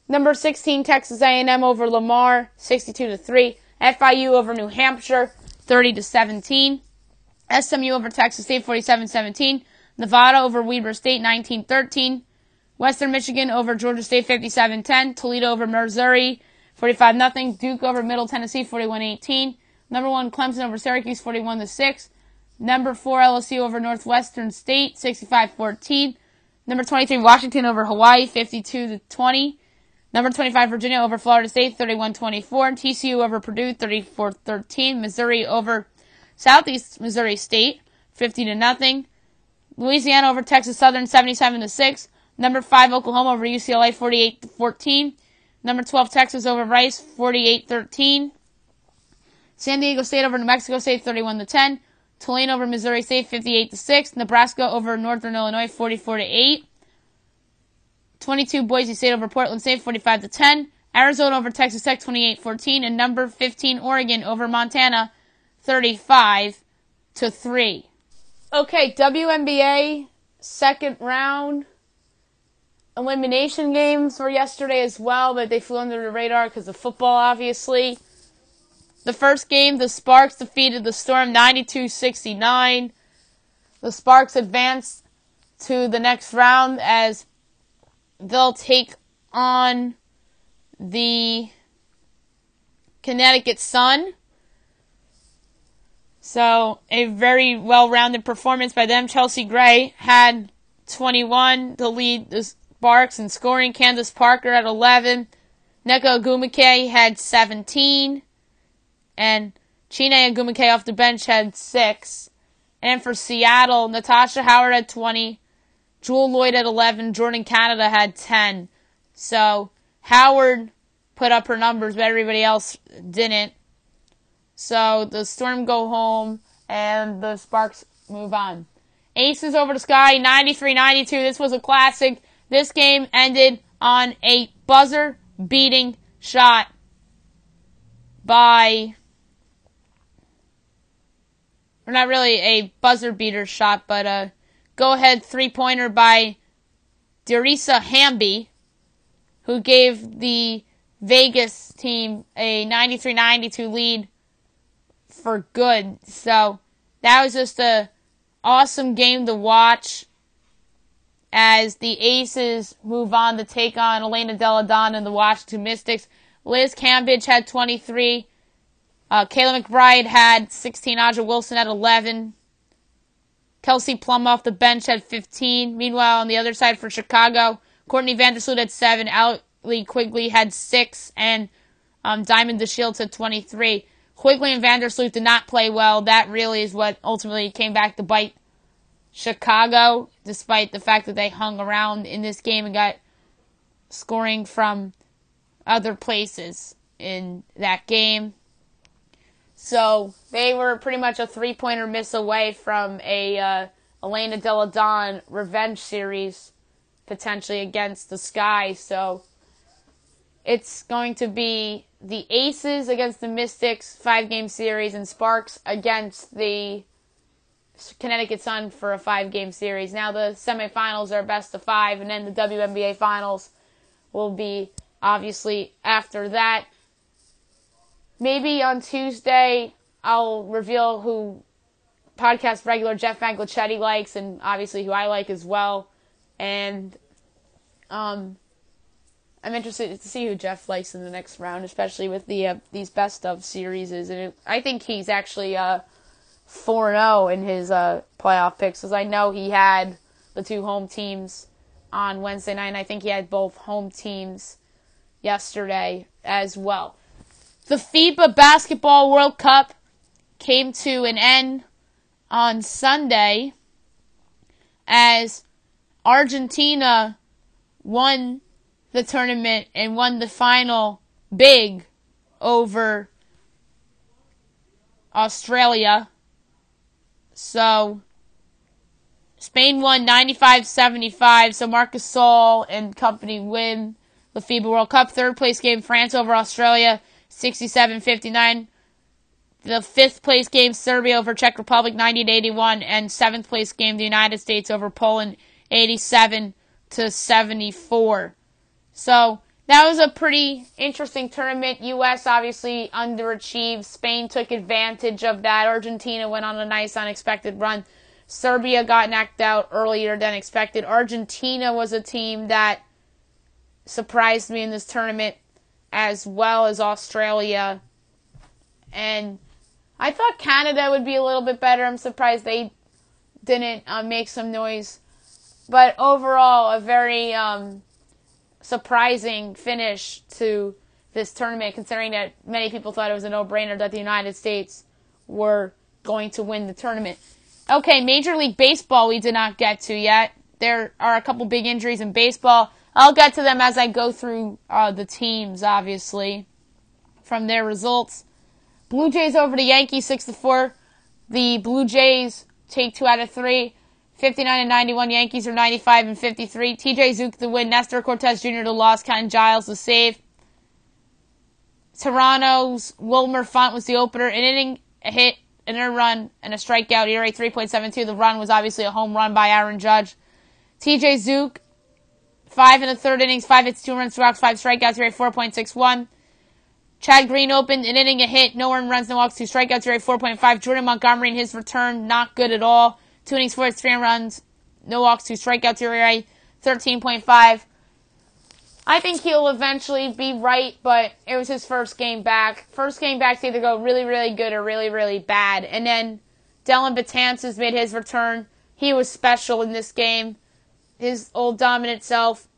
Number 16 Texas A&M over Lamar, 62-3. FIU over New Hampshire, 30-17. SMU over Texas State, 47-17. Nevada over Weber State, 19-13. Western Michigan over Georgia State, 57-10. Toledo over Missouri, 45-0. Duke over Middle Tennessee, 41-18. Number 1 Clemson over Syracuse, 41-6. Number 4 LSU over Northwestern State, 65-14. Number 23 Washington over Hawaii, 52-20. Number 25 Virginia over Florida State, 31-24. TCU over Purdue, 34-13. Missouri over Southeast Missouri State, 50-0. Louisiana over Texas Southern, 77-6. Number 5 Oklahoma over UCLA, 48-14. Number 12 Texas over Rice, 48-13. San Diego State over New Mexico State, 31-10. Tulane over Missouri State, 58-6. Nebraska over Northern Illinois, 44-8. 22 Boise State over Portland State, 45-10. Arizona over Texas Tech, 28-14. And number 15 Oregon over Montana, 35-3. Okay, WNBA second round elimination games were yesterday as well, but they flew under the radar because of football, obviously. The first game, the Sparks defeated the Storm 92-69. The Sparks advanced to the next round as they'll take on the Connecticut Sun. So, a very well-rounded performance by them. Chelsea Gray had 21 to lead the Sparks in scoring. Candace Parker had 11. Nneka Ogwumike had 17. And Chine Ogwumike off the bench had 6. And for Seattle, Natasha Howard had 20. Jewel Lloyd had 11. Jordan Canada had 10. So, Howard put up her numbers, but everybody else didn't. So, the Storm go home, and the Sparks move on. Aces over the Sky, 93-92. This was a classic. This game ended on a buzzer-beating shot by... or not really a buzzer-beater shot, but a go-ahead three-pointer by Derisa Hamby, who gave the Vegas team a 93-92 lead for good. So that was just a awesome game to watch as the Aces move on to take on Elena Delle Donne and the Washington Mystics. Liz Cambridge had 23. Kayla McBride had 16. Aja Wilson had 11. Kelsey Plum off the bench had 15. Meanwhile, on the other side for Chicago, Courtney Vandersloot had 7. Allie Quigley had 6. And Diamond DeShields had 23. Quigley and Vandersloot did not play well. That really is what ultimately came back to bite Chicago, despite the fact that they hung around in this game and got scoring from other places in that game. So they were pretty much a three-pointer miss away from a Elena Delle Donne revenge series, potentially against the Sky. So it's going to be the Aces against the Mystics 5-game series and Sparks against the Connecticut Sun for a 5-game series. Now the semifinals are best of 5, and then the WNBA finals will be obviously after that. Maybe on Tuesday I'll reveal who podcast regular Jeff Anglichetti likes, and obviously who I like as well. And I'm interested to see who Jeff likes in the next round, especially with these best of series. And I think he's actually 4-0 in his playoff picks, because I know he had the 2 home teams on Wednesday night, and I think he had both home teams yesterday as well. The FIBA Basketball World Cup came to an end on Sunday as Argentina won the tournament and won the final big over Australia. So Spain won 95-75, so Marcus Gasol and company win the FIBA World Cup. Third place game, France over Australia, 67-59. The fifth place game, Serbia over Czech Republic, 90-81. And seventh place game, the United States over Poland, 87-74. So that was a pretty interesting tournament. U.S. obviously underachieved. Spain took advantage of that. Argentina went on a nice unexpected run. Serbia got knocked out earlier than expected. Argentina was a team that surprised me in this tournament, as well as Australia. And I thought Canada would be a little bit better. I'm surprised they didn't make some noise. But overall, a very surprising finish to this tournament, considering that many people thought it was a no-brainer that the United States were going to win the tournament. Okay, Major League Baseball we did not get to yet. There are a couple big injuries in baseball. I'll get to them as I go through the teams, obviously, from their results. Blue Jays over the Yankees, 6-4. The Blue Jays take 2 out of 3. 59-91. Yankees are 95-53. TJ Zook the win. Nestor Cortez Jr. the loss. Ken Giles the save. Toronto's Wilmer Font was the opener. An inning, a hit, an earned run, and a strikeout. ERA 3.72. The run was obviously a home run by Aaron Judge. TJ Zook, 5 in the third innings, 5 hits, 2 runs, 2 walks, 5 strikeouts. ERA 4.61. Chad Green opened, an inning, a hit, no earned runs, no walks, 2 strikeouts, ERA 4.5. Jordan Montgomery in his return, not good at all. 2 innings, 4 hits, 3 runs, no walks, 2 strikeouts, ERA 13.5. I think he'll eventually be right, but it was his first game back. First game back to either go really, really good or really, really bad. And then Dylan Betances made his return. He was special in this game. His old dominant self.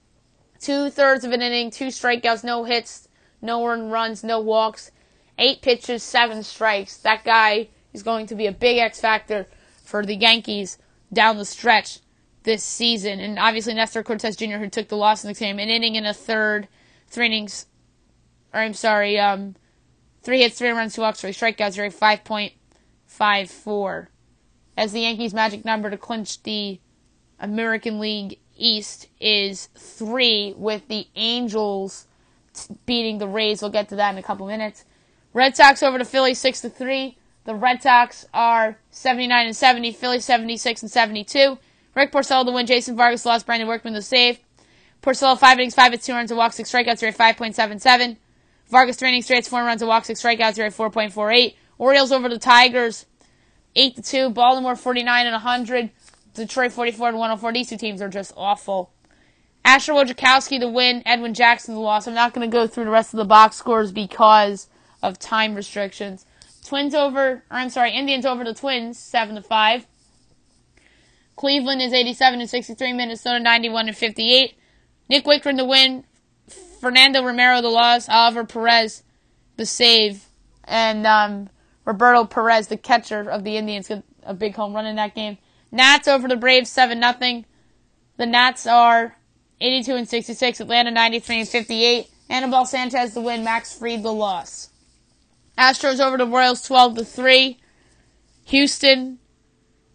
2/3 of an inning, 2 strikeouts, no hits, no earned runs, no walks, 8 pitches, 7 strikes. That guy is going to be a big X factor for the Yankees down the stretch this season. And obviously Nestor Cortez Jr., who took the loss in the game, an inning and a third, 3 hits, 3 runs, 2 walks, 3 strikeouts, ERA 5.54. As the Yankees' magic number to clinch the American League East is 3, with the Angels beating the Rays. We'll get to that in a couple minutes. Red Sox over the Phillies, 6-3. The Red Sox are 79-70. Phillies 76-72. Rick Porcello to win. Jason Vargas lost. Brandon Workman the save. Porcello 5 innings, 5 hits, 2 runs, a walk, 6 strikeouts, ERA 5.77. Vargas 3 innings, 3 hits, 4 runs, a walk, 6 strikeouts, ERA 4.48. Orioles over the Tigers, 8-2. Baltimore 49-100. Detroit 44-104. These 2 teams are just awful. Asher Wojciechowski to win. Edwin Jackson the loss. I'm not going to go through the rest of the box scores because of time restrictions. Indians over the Twins, 7-5. Cleveland is 87-63. Minnesota 91-58. Nick Wickren the win. Fernando Romero the loss. Oliver Perez the save. And Roberto Perez, the catcher of the Indians, got a big home run in that game. Nats over the Braves, 7-0. The Nats are 82-66. Atlanta 93-58. Anibal Sanchez the win. Max Fried the loss. Astros over the Royals, 12-3. Houston,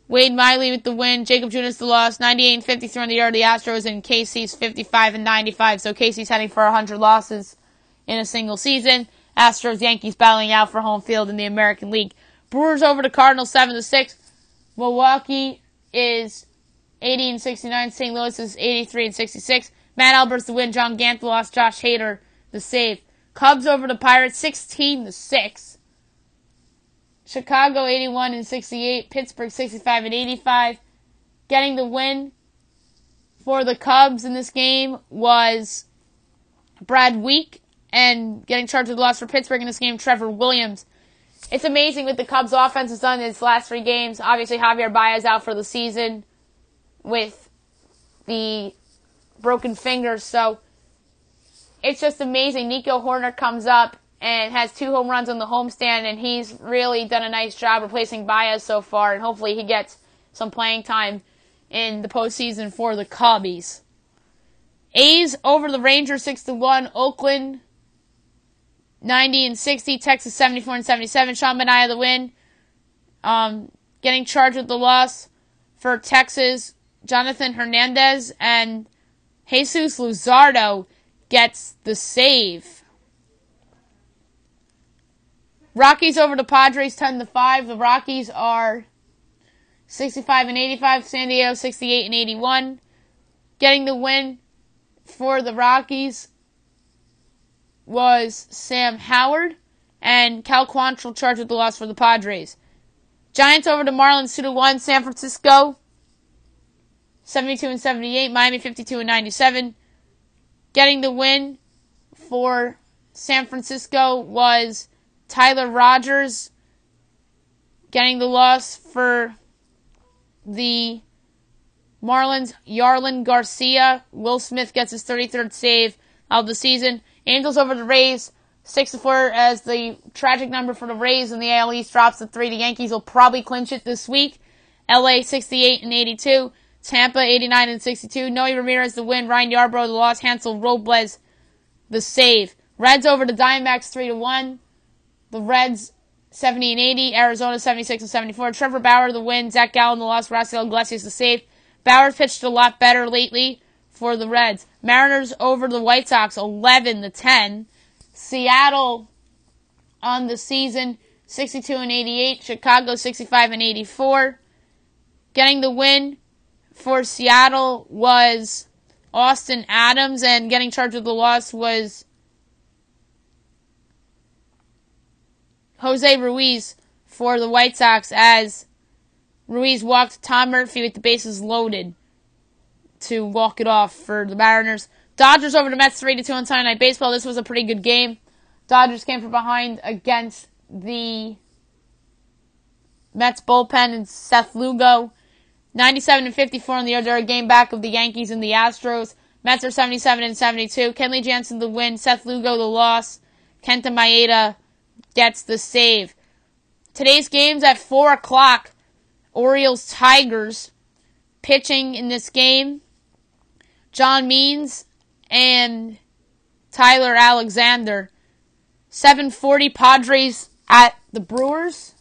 Wade Miley with the win. Jacob Junis the loss. 98-53 on the year of the Astros, and Casey's 55-95. So Casey's heading for 100 losses in a single season. Astros, Yankees battling out for home field in the American League. Brewers over the Cardinals, 7-6. Milwaukee is 80-69. St. Louis is 83-66. Matt Albert's the win. John Gant the loss. Josh Hader the save. Cubs over the Pirates 16-6. Chicago 81-68. Pittsburgh 65-85. Getting the win for the Cubs in this game was Brad Week, and getting charged with the loss for Pittsburgh in this game, Trevor Williams. It's amazing what the Cubs offense has done in its last 3 games. Obviously, Javier Baez out for the season with the broken finger, so it's just amazing. Nico Horner comes up and has 2 home runs on the homestand, and he's really done a nice job replacing Baez so far, and hopefully he gets some playing time in the postseason for the Cubbies. A's over the Rangers 6-1. Oakland 90-60. Texas 74-77. Sean Manaea the win. Getting charged with the loss for Texas, Jonathan Hernandez, and Jesus Luzardo gets the save. Rockies over the Padres 10-5. The Rockies are 65-85. San Diego 68-81. Getting the win for the Rockies was Sam Howard, and Cal Quantrill charged with the loss for the Padres. Giants over the Marlins 2-1. San Francisco 72-78. Miami 52-97. Getting the win for San Francisco was Tyler Rogers. Getting the loss for the Marlins, Yarlin Garcia. Will Smith gets his 33rd save of the season. Angels over the Rays 6-4, as the tragic number for the Rays in the AL East drops to 3. The Yankees will probably clinch it this week. LA 68-82. Tampa 89-62. Noe Ramirez the win. Ryan Yarbrough the loss. Hansel Robles the save. Reds over the Diamondbacks 3-1. The Reds 70-80. Arizona 76-74. Trevor Bauer the win. Zach Gallen the loss. Rafael Iglesias the save. Bauer pitched a lot better lately for the Reds. Mariners over the White Sox 11-10. Seattle on the season 62-88. Chicago 65-84. Getting the win for Seattle was Austin Adams, and getting charged with the loss was Jose Ruiz for the White Sox, as Ruiz walked Tom Murphy with the bases loaded to walk it off for the Mariners. Dodgers over the Mets 3-2 on Sunday Night Baseball. This was a pretty good game. Dodgers came from behind against the Mets bullpen and Seth Lugo. 97-54 in the other game back of the Yankees and the Astros. Mets are 77-72. Kenley Jansen the win. Seth Lugo the loss. Kenta Maeda gets the save. Today's game's at 4 o'clock. Orioles Tigers. Pitching in this game, John Means and Tyler Alexander. 7:40 Padres at the Brewers.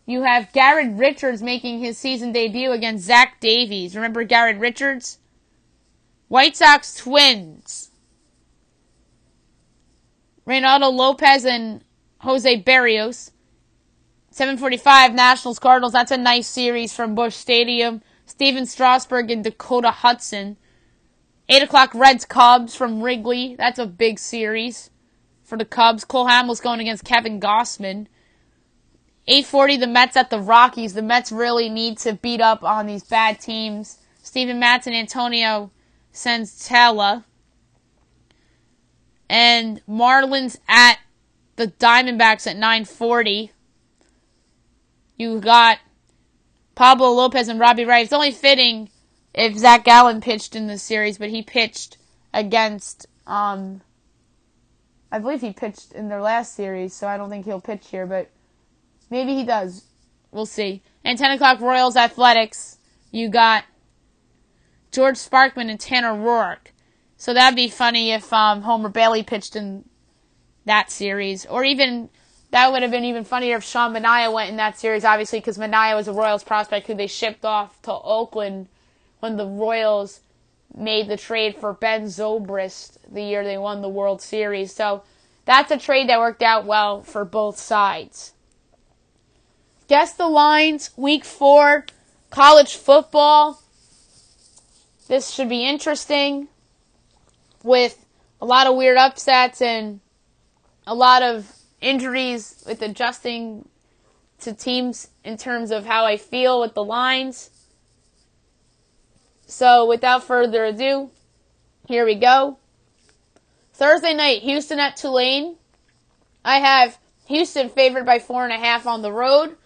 You have Garrett Richards making his season debut against Zach Davies. Remember Garrett Richards? White Sox Twins. Reynaldo Lopez and Jose Berrios. 7:45 Nationals Cardinals. That's a nice series from Busch Stadium. Steven Strasburg and Dakota Hudson. 8 o'clock Reds Cubs from Wrigley. That's a big series for the Cubs. Cole Hamels going against Kevin Gossman. 8:40 the Mets at the Rockies. The Mets really need to beat up on these bad teams. Steven Matz and Antonio Senzatela. And Marlins at the Diamondbacks at 9:40. You got Pablo Lopez and Robbie Wright. It's only fitting if Zach Gallen pitched in this series, but he pitched against, I believe he pitched in their last series, so I don't think he'll pitch here, but maybe he does. We'll see. And 10 o'clock Royals Athletics. You got George Sparkman and Tanner Roark. So that'd be funny if Homer Bailey pitched in that series, or even that would have been even funnier if Sean Manaea went in that series, obviously, because Manaea was a Royals prospect who they shipped off to Oakland when the Royals made the trade for Ben Zobrist the year they won the World Series. So that's a trade that worked out well for both sides. Guess the lines, week 4, college football. This should be interesting with a lot of weird upsets and a lot of injuries with adjusting to teams in terms of how I feel with the lines. So without further ado, here we go. Thursday night, Houston at Tulane. I have Houston favored by 4.5 on the road.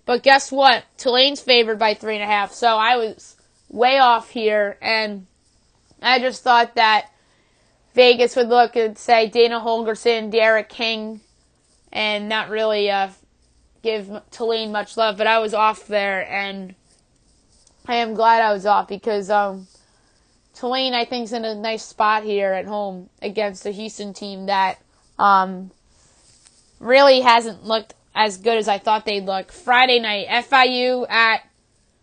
But guess what? Tulane's favored by 3.5. So I was way off here. And I just thought that Vegas would look and say Dana Holgorsen, Derek King, and not really give Tulane much love. But I was off there, and I am glad I was off because Tulane, I think, is in a nice spot here at home against the Houston team that really hasn't looked as good as I thought they'd look. Friday night, FIU at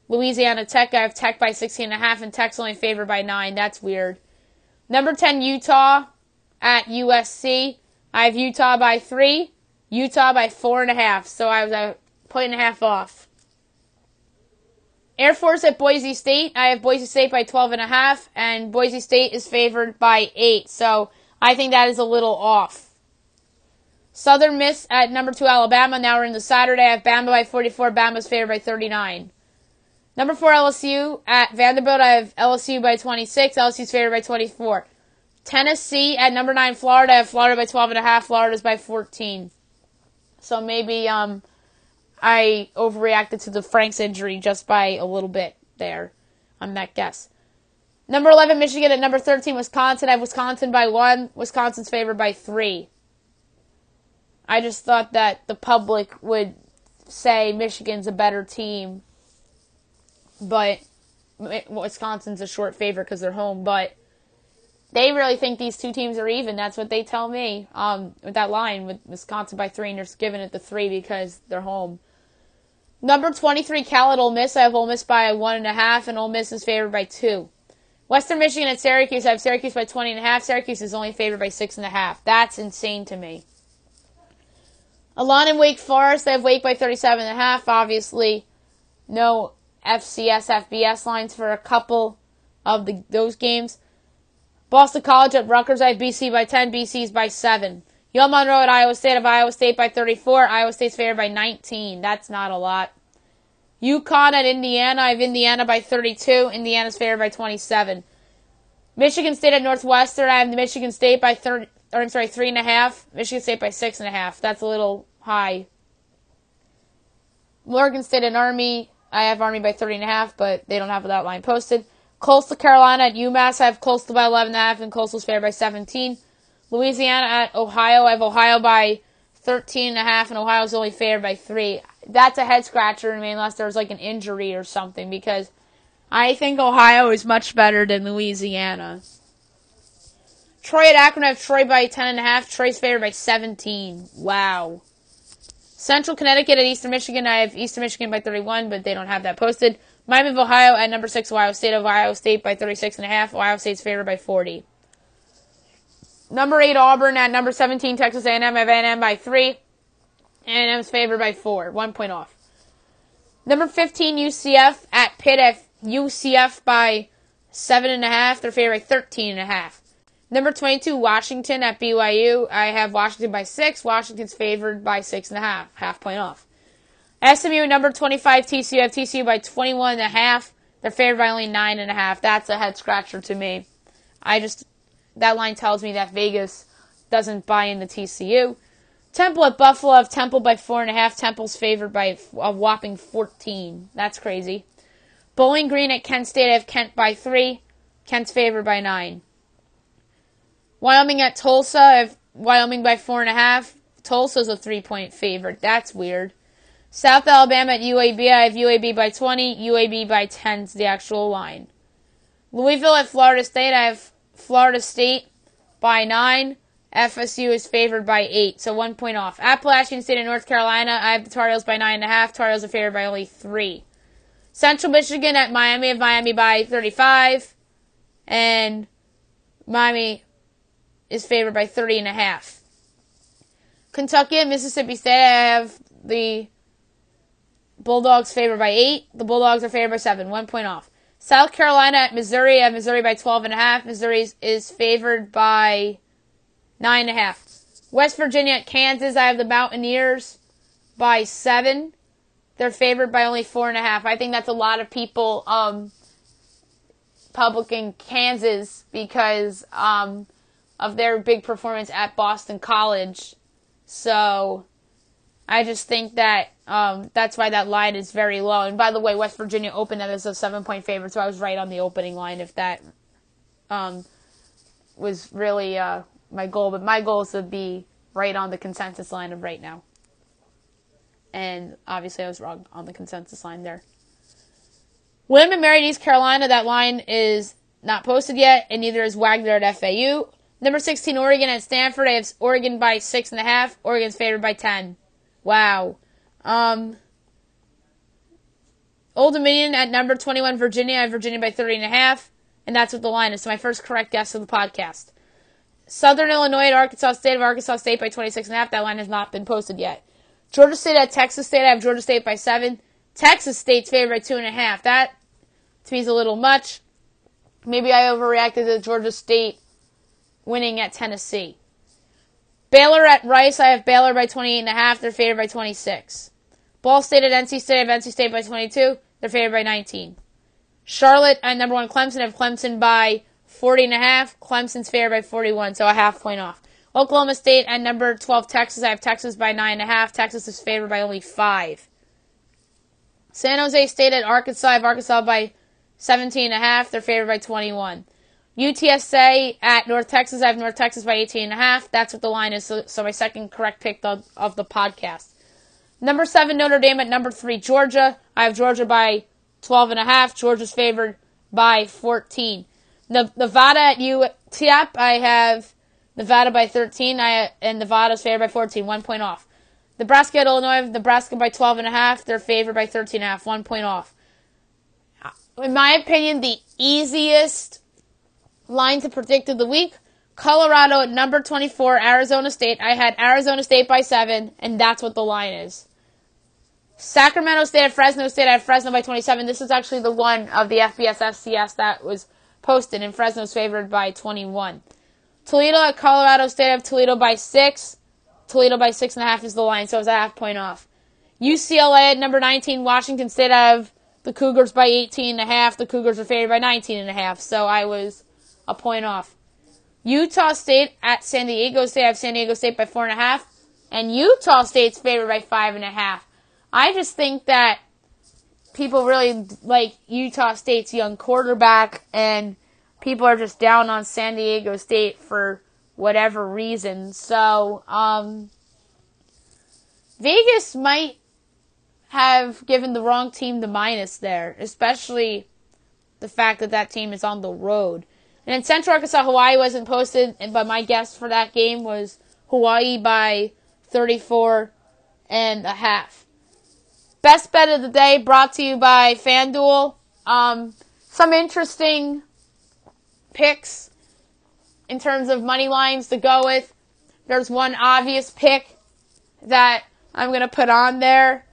Louisiana Tech. I have Tech by 16.5, and Tech's only favored by 9. That's weird. Number 10, Utah at USC. I have Utah by 3, Utah by 4.5. So I was a 1.5 off. Air Force at Boise State. I have Boise State by 12.5, and Boise State is favored by 8. So I think that is a little off. Southern Miss at number 2, Alabama. Now we're in the Saturday. I have Bama by 44. Bama's favored by 39. Number 4, LSU at Vanderbilt. I have LSU by 26. LSU's favored by 24. Tennessee at number 9, Florida. I have Florida by 12.5. Florida's by 14. So maybe I overreacted to the Franks injury just by a little bit there on that guess. Number 11, Michigan. At number 13, Wisconsin. I have Wisconsin by 1. Wisconsin's favored by 3. I just thought that the public would say Michigan's a better team, but Wisconsin's a short favorite because they're home. But they really think these two teams are even. That's what they tell me with that line with Wisconsin by 3, and they're giving it the 3 because they're home. Number 23, Cal at Ole Miss. I have Ole Miss by 1.5, and Ole Miss is favored by 2. Western Michigan at Syracuse. I have Syracuse by 20.5. Syracuse is only favored by 6.5. That's insane to me. Alon and Wake Forest. I have Wake by 37.5. Obviously, no FCS, FBS lines for a couple of those games. Boston College at Rutgers. I have BC by 10. BC's by 7. Yale Monroe at Iowa State. I have Iowa State by 34. Iowa State's favored by 19. That's not a lot. UConn at Indiana. I have Indiana by 32. Indiana's favored by 27. Michigan State at Northwestern. I have Michigan State by 3.5. Michigan State by 6.5. That's a little high. Morgan State at Army. I have Army by 30.5, but they don't have that line posted. Coastal Carolina at UMass. I have Coastal by 11.5, and Coastal's favored by 17. Louisiana at Ohio. I have Ohio by 13.5, and Ohio's only favored by 3. That's a head scratcher to me unless there's like an injury or something, because I think Ohio is much better than Louisiana. Troy at Akron. I have Troy by 10.5. Troy's favored by 17. Wow. Central Connecticut at Eastern Michigan. I have Eastern Michigan by 31, but they don't have that posted. Miami of Ohio at number 6, Ohio State. Ohio State by 36.5. Ohio State's favored by 40. Number 8, Auburn at number 17, Texas A&M. I have A&M by 3. A&M's favored by 4. 1 point off. Number 15, UCF at Pitt. I have UCF by 7.5. They're favored by 13.5. Number 22, Washington at BYU. I have Washington by 6. Washington's favored by 6.5. Half point off. SMU, number 25, TCU. I have TCU by 21.5. They're favored by only 9.5. That's a head scratcher to me. That line tells me that Vegas doesn't buy into TCU. Temple at Buffalo. I have Temple by 4.5. Temple's favored by a whopping 14. That's crazy. Bowling Green at Kent State. I have Kent by 3. Kent's favored by 9. Wyoming at Tulsa. I have Wyoming by 4.5. Tulsa's a 3-point favorite. That's weird. South Alabama at UAB. I have UAB by 20. UAB by 10 is the actual line. Louisville at Florida State. I have Florida State by 9. FSU is favored by 8, so 1 point off. Appalachian State at North Carolina. I have the Tar Heels by 9.5. Tar Heels are favored by only 3. Central Michigan at Miami. I have Miami by 35. And Miami is favored by 30.5. Kentucky and Mississippi State. I have the Bulldogs favored by 8. The Bulldogs are favored by 7. 1 point off. South Carolina at Missouri. I have Missouri by 12.5. Missouri is favored by 9.5. West Virginia at Kansas. I have the Mountaineers by 7. They're favored by only 4.5. I think that's a lot of people publicing Kansas because of their big performance at Boston College. So I just think that that's why that line is very low. And by the way, West Virginia opened as a 7-point favorite, so I was right on the opening line if that was really my goal. But my goal is to be right on the consensus line of right now. And obviously I was wrong on the consensus line there. William and Mary, East Carolina, that line is not posted yet, and neither is Wagner at FAU. Number 16, Oregon at Stanford. I have Oregon by 6.5. Oregon's favored by 10. Wow. Old Dominion at number 21, Virginia. I have Virginia by 30.5. And that's what the line is. So my first correct guess of the podcast. Southern Illinois at Arkansas State. I have Arkansas State by 26.5. That line has not been posted yet. Georgia State at Texas State. I have Georgia State by 7. Texas State's favored by 2.5. That, to me, is a little much. Maybe I overreacted to Georgia State winning at Tennessee. Baylor at Rice. I have Baylor by 28.5. They're favored by 26. Ball State at NC State. I have NC State by 22. They're favored by 19. Charlotte at number 1 Clemson. I have Clemson by 40.5. Clemson's favored by 41, so a half point off. Oklahoma State at number 12 Texas. I have Texas by 9.5. Texas is favored by only 5. San Jose State at Arkansas. I have Arkansas by 17.5. They're favored by 21. UTSA at North Texas. I have North Texas by 18.5. That's what the line is. So my second correct pick of the podcast. Number 7 Notre Dame at number 3 Georgia. I have Georgia by 12.5. Georgia's favored by 14. Nevada at UTEP. I have Nevada by 13. And Nevada's favored by 14. 1 point off. Nebraska at Illinois. I have Nebraska by 12.5. They're favored by 13.5. 1 point off. In my opinion, the easiest line to predict of the week, Colorado at number 24, Arizona State. I had Arizona State by 7, and that's what the line is. Sacramento State at Fresno State. I have Fresno by 27. This is actually the one of the FBS FCS that was posted, and Fresno's favored by 21. Toledo at Colorado State. I have Toledo by 6. Toledo by 6.5 is the line, so it's a half point off. UCLA at number 19, Washington State. I have the Cougars by 18.5. The Cougars are favored by 19.5, so I was a point off. Utah State at San Diego State. I have San Diego State by 4.5. And Utah State's favored by 5.5. I just think that people really like Utah State's young quarterback, and people are just down on San Diego State for whatever reason. So, Vegas might have given the wrong team the minus there, especially the fact that that team is on the road. And in Central Arkansas, Hawaii wasn't posted, but my guess for that game was Hawaii by 34.5. Best bet of the day brought to you by FanDuel. Some interesting picks in terms of money lines to go with. There's one obvious pick that I'm going to put on there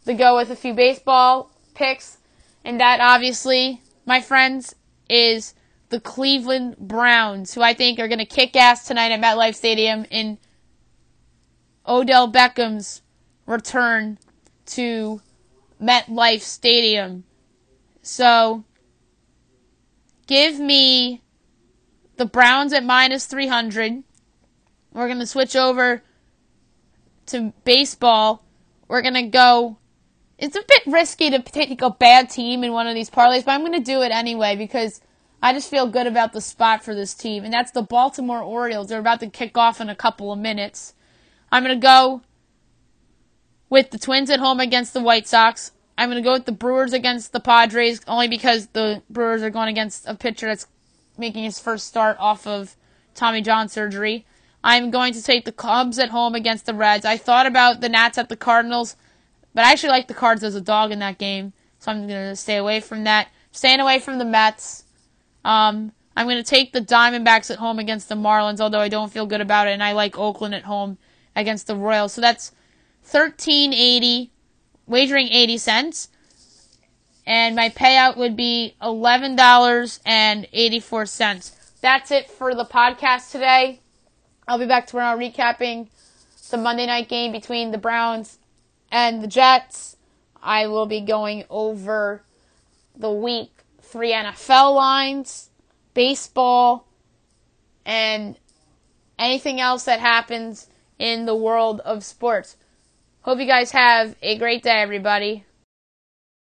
to go with a few baseball picks. And that obviously, my friends, is the Cleveland Browns, who I think are going to kick ass tonight at MetLife Stadium in Odell Beckham's return to MetLife Stadium. So, give me the Browns at minus 300. We're going to switch over to baseball. We're going to go. It's a bit risky to take a bad team in one of these parlays, but I'm going to do it anyway because I just feel good about the spot for this team, and that's the Baltimore Orioles. They're about to kick off in a couple of minutes. I'm going to go with the Twins at home against the White Sox. I'm going to go with the Brewers against the Padres, only because the Brewers are going against a pitcher that's making his first start off of Tommy John surgery. I'm going to take the Cubs at home against the Reds. I thought about the Nats at the Cardinals, but I actually like the Cards as a dog in that game, so I'm going to stay away from that. Staying away from the Mets. I'm going to take the Diamondbacks at home against the Marlins, although I don't feel good about it, and I like Oakland at home against the Royals. So that's $13.80 wagering 80 cents. And my payout would be $11.84. That's it for the podcast today. I'll be back tomorrow recapping the Monday night game between the Browns and the Jets. I will be going over the Week 3 NFL lines, baseball, and anything else that happens in the world of sports. Hope you guys have a great day, everybody.